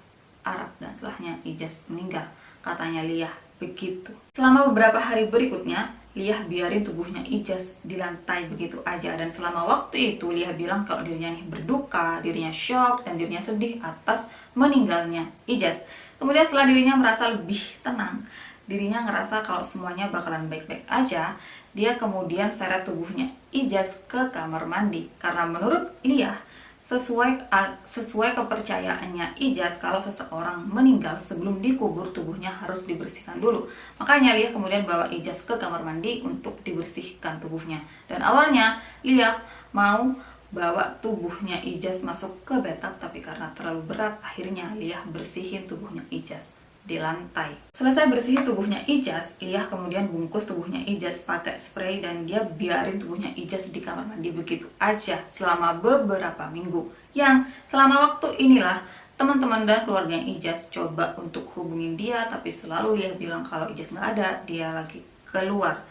Arab, dan setelahnya Ijaz meninggal, katanya Liah begitu. Selama beberapa hari berikutnya, Liah biarin tubuhnya Ijaz di lantai begitu aja, dan selama waktu itu Liah bilang kalau dirinya nih berduka, dirinya shock, dan dirinya sedih atas meninggalnya Ijaz. Kemudian setelah dirinya merasa lebih tenang, dirinya ngerasa kalau semuanya bakalan baik-baik aja, dia kemudian seret tubuhnya Ijaz ke kamar mandi. Karena menurut Liah, sesuai kepercayaannya Ijaz, kalau seseorang meninggal sebelum dikubur tubuhnya harus dibersihkan dulu. Makanya Liah kemudian bawa Ijaz ke kamar mandi untuk dibersihkan tubuhnya. Dan awalnya Liah mau bawa tubuhnya Ijaz masuk ke bathtub, tapi karena terlalu berat, akhirnya Liah bersihin tubuhnya Ijaz di lantai. Selesai bersihin tubuhnya Ijaz, Liah kemudian bungkus tubuhnya Ijaz pakai spray, dan dia biarin tubuhnya Ijaz di kamar mandi begitu aja selama beberapa minggu. Yang selama waktu inilah teman-teman dan keluarganya Ijaz coba untuk hubungin dia, tapi selalu Liah bilang kalau Ijaz nggak ada, dia lagi keluar.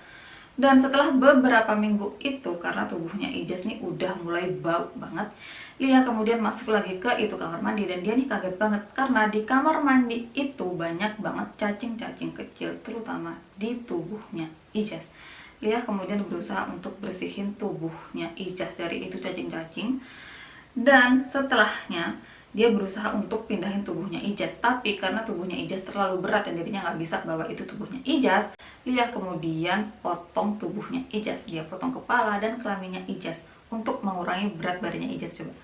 Dan setelah beberapa minggu itu, karena tubuhnya Ijaz nih udah mulai bau banget, Liah kemudian masuk lagi ke itu kamar mandi, dan dia nih kaget banget karena di kamar mandi itu banyak banget cacing-cacing kecil, terutama di tubuhnya Ijaz. Liah kemudian berusaha untuk bersihin tubuhnya Ijaz dari itu cacing-cacing, dan setelahnya dia berusaha untuk pindahin tubuhnya Ijaz. Tapi karena tubuhnya Ijaz terlalu berat dan dirinya nggak bisa bawa itu tubuhnya Ijaz, Liah kemudian potong tubuhnya Ijaz. Dia potong kepala dan kelaminnya Ijaz untuk mengurangi berat badannya Ijaz. Coba,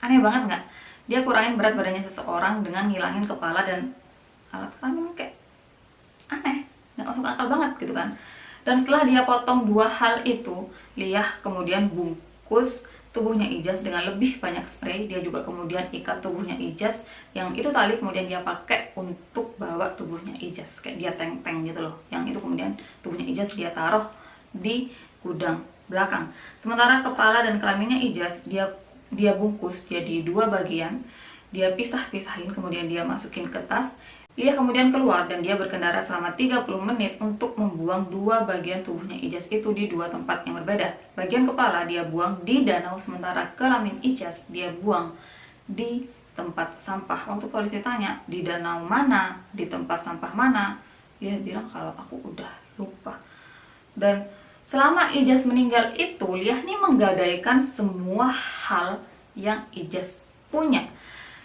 aneh banget nggak? Dia kurangin berat badannya seseorang dengan ngilangin kepala dan alat kelamin, kayak aneh, nggak masuk akal banget gitu kan. Dan setelah dia potong 2 hal itu, Liah kemudian bungkus tubuhnya Ijaz dengan lebih banyak spray. Dia juga kemudian ikat tubuhnya Ijaz, yang itu tali kemudian dia pakai untuk bawa tubuhnya Ijaz, kayak dia teng-teng gitu loh. Yang itu kemudian tubuhnya Ijaz dia taruh di gudang belakang. Sementara kepala dan kelaminnya Ijaz dia bungkus jadi 2 bagian, dia pisah-pisahin, kemudian dia masukin ke tas. Liah kemudian keluar dan dia berkendara selama 30 menit untuk membuang 2 bagian tubuhnya Ijaz itu di 2 tempat yang berbeda. Bagian kepala dia buang di danau, sementara kelamin Ijaz dia buang di tempat sampah. Waktu polisi tanya di danau mana, di tempat sampah mana, Liah bilang kalau aku udah lupa. Dan selama Ijaz meninggal itu, Liah nih menggadaikan semua hal yang Ijaz punya.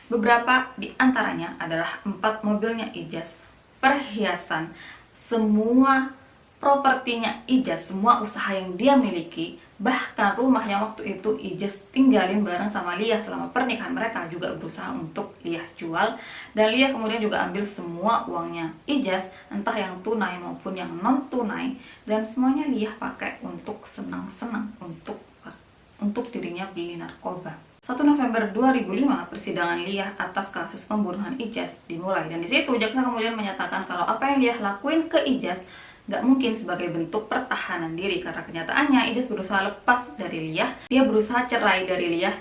Beberapa di antaranya adalah 4 mobilnya Ijaz, perhiasan, semua propertinya Ijaz, semua usaha yang dia miliki, bahkan rumah yang waktu itu Ijaz tinggalin bareng sama Liah selama pernikahan mereka juga berusaha untuk Liah jual. Dan Liah kemudian juga ambil semua uangnya Ijaz, entah yang tunai maupun yang non tunai, dan semuanya Liah pakai untuk senang-senang, untuk dirinya beli narkoba. 1 November 2005, persidangan Liah atas kasus pembunuhan Ijaz dimulai. Dan di situ jaksa kemudian menyatakan kalau apa yang Liah lakuin ke Ijaz nggak mungkin sebagai bentuk pertahanan diri, karena kenyataannya Ijaz berusaha lepas dari Liah. Dia berusaha cerai dari Liah,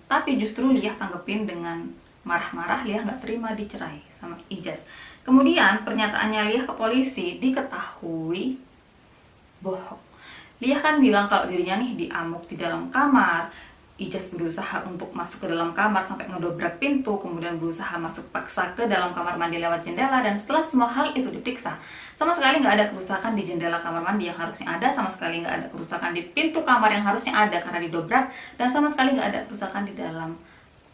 tapi justru Liah tanggepin dengan marah-marah. Liah nggak terima dicerai sama Ijaz. Kemudian pernyataannya Liah ke polisi diketahui bohong. Liah kan bilang kalau dirinya nih diamuk di dalam kamar. Ijaz berusaha untuk masuk ke dalam kamar sampai ngedobrak pintu, kemudian berusaha masuk paksa ke dalam kamar mandi lewat jendela. Dan setelah semua hal itu diperiksa, sama sekali nggak ada kerusakan di jendela kamar mandi yang harusnya ada, sama sekali nggak ada kerusakan di pintu kamar yang harusnya ada karena didobrak, dan sama sekali nggak ada kerusakan di dalam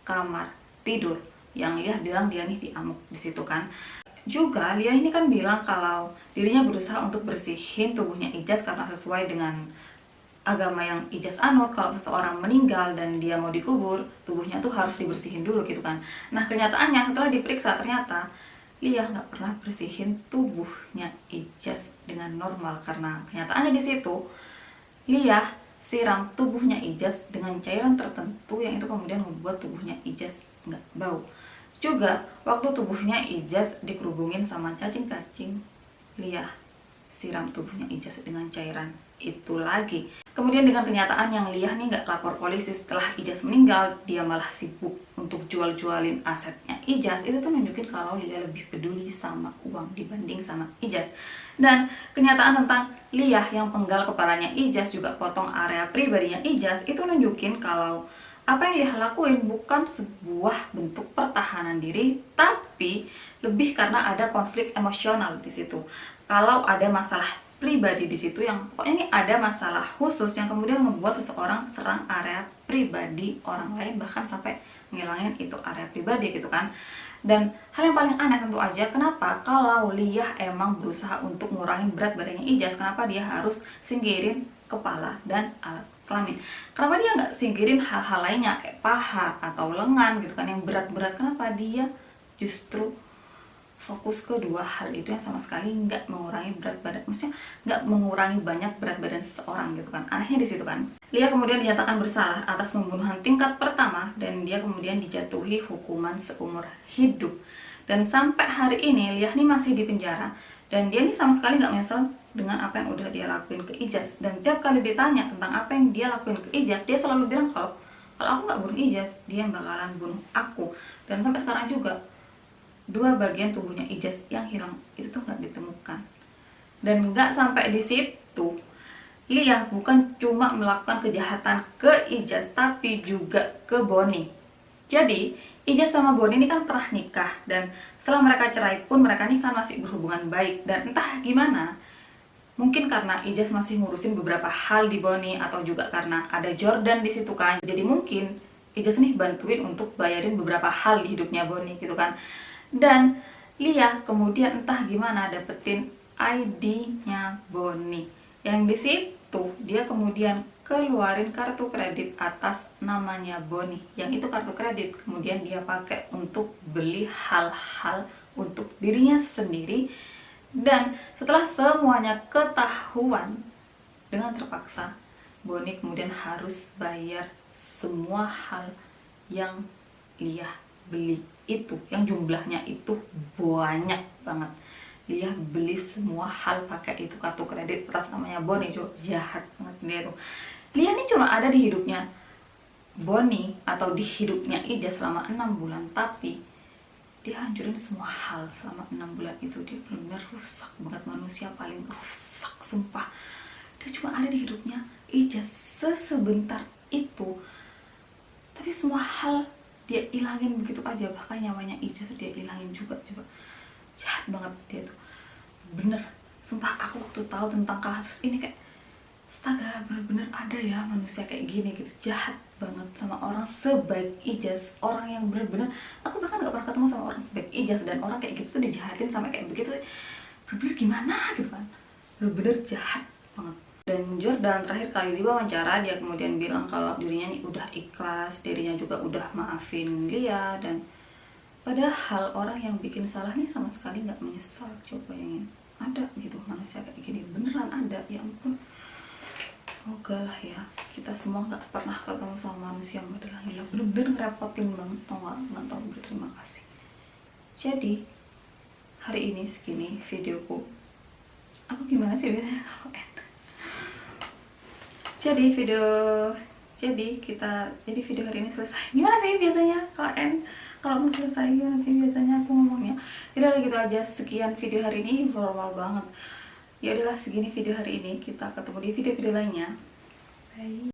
kamar tidur yang Liah bilang dia nih diamuk di situ kan. Juga Liah ini kan bilang kalau dirinya berusaha untuk bersihin tubuhnya Ijaz karena sesuai dengan agama yang Ijaz anut, kalau seseorang meninggal dan dia mau dikubur, tubuhnya tuh harus dibersihin dulu gitu kan. Nah kenyataannya setelah diperiksa ternyata Liah nggak pernah bersihin tubuhnya Ijaz dengan normal, karena kenyataannya di situ Liah siram tubuhnya Ijaz dengan cairan tertentu yang itu kemudian membuat tubuhnya Ijaz nggak bau. Juga waktu tubuhnya Ijaz dikerubungin sama cacing-cacing, Liah siram tubuhnya Ijaz dengan cairan itu lagi. Kemudian dengan kenyataan yang Liah nih nggak lapor polisi setelah Ijaz meninggal, dia malah sibuk untuk jual-jualin asetnya Ijaz, itu tuh nunjukin kalau Liah lebih peduli sama uang dibanding sama Ijaz. Dan kenyataan tentang Liah yang penggal kepalanya Ijaz, juga potong area pribadinya Ijaz, itu nunjukin kalau apa yang Liah lakuin bukan sebuah bentuk pertahanan diri, tapi lebih karena ada konflik emosional di situ. Kalau ada masalah pribadi di situ yang pokoknya ini ada masalah khusus yang kemudian membuat seseorang serang area pribadi orang lain, bahkan sampai ngilangin itu area pribadi gitu kan. Dan hal yang paling aneh tentu aja, kenapa kalau Liah emang berusaha untuk ngurangin berat badannya Ijaz, kenapa dia harus singkirin kepala dan alat kelamin? Kenapa dia nggak singkirin hal-hal lainnya kayak paha atau lengan gitu kan yang berat-berat? Kenapa dia justru fokus ke dua hal itu yang sama sekali nggak mengurangi berat badan, maksudnya nggak mengurangi banyak berat badan seseorang gitu kan. Anehnya di situ kan. Liah kemudian dinyatakan bersalah atas pembunuhan tingkat pertama dan dia kemudian dijatuhi hukuman seumur hidup. Dan sampai hari ini Liah nih masih di penjara dan dia nih sama sekali nggak menyesal dengan apa yang udah dia lakuin ke Ijaz. Dan tiap kali ditanya tentang apa yang dia lakuin ke Ijaz, dia selalu bilang kalau aku nggak bunuh Ijaz, dia yang bakalan bunuh aku. Dan sampai sekarang juga dua bagian tubuhnya Ijaz yang hilang itu tuh nggak ditemukan. Dan nggak sampai di situ, Liah bukan cuma melakukan kejahatan ke Ijaz tapi juga ke Boni. Jadi Ijaz sama Boni ini kan pernah nikah, dan setelah mereka cerai pun mereka nih kan masih berhubungan baik. Dan entah gimana, mungkin karena Ijaz masih ngurusin beberapa hal di Boni, atau juga karena ada Jordan di situ kan, jadi mungkin Ijaz nih bantuin untuk bayarin beberapa hal di hidupnya Boni gitu kan. Dan Liah kemudian entah gimana dapetin ID-nya Boni, yang di situ dia kemudian keluarin kartu kredit atas namanya Boni, yang itu kartu kredit kemudian dia pakai untuk beli hal-hal untuk dirinya sendiri. Dan setelah semuanya ketahuan, dengan terpaksa Boni kemudian harus bayar semua hal yang Liah beli itu, yang jumlahnya itu banyak banget. Liah beli semua hal pakai itu kartu kredit atas namanya Boni. Jahat banget dia tuh. Liah ini cuma ada di hidupnya Boni atau di hidupnya Ijaz selama 6 bulan, tapi dia hancurin semua hal selama 6 bulan itu. Dia benar-benar rusak banget, manusia paling rusak sumpah. Dia cuma ada di hidupnya Ijaz sesebentar itu, tapi semua hal dia ilangin begitu aja. Bahkan nyawanya Ijaz dia ilangin juga. Coba, jahat banget dia tuh, bener sumpah. Aku waktu tahu tentang kasus ini kayak astaga, bener-bener ada ya manusia kayak gini gitu, jahat banget sama orang sebaik Ijaz. Orang yang bener-bener, aku bahkan gak pernah ketemu sama orang sebaik Ijaz, dan orang kayak gitu tuh dijahatin sampai kayak begitu, bener-bener gimana gitu kan, bener-bener jahat banget. Dan Jordan terakhir kali diwawancara, dia kemudian bilang kalau dirinya nih udah ikhlas, dirinya juga udah maafin Liah. Dan padahal orang yang bikin salah nih sama sekali nggak menyesal. Coba bayangin, ada gitu manusia kayak gini, beneran ada, ya ampun. semoga lah ya kita semua nggak pernah ketemu sama manusia model lagi yang bener-bener ngerepotin banget, tau nggak tahu berterima kasih. Jadi hari ini segini videoku. Aku gimana sih biasanya kalau end? Jadi video hari ini selesai. Gimana sih biasanya kalau end? Kalau mau selesai gimana sih biasanya aku ngomongnya? Udah gitu aja, sekian video hari ini, formal banget. Ya udahlah, segini video hari ini, kita ketemu di video-video lainnya. Bye.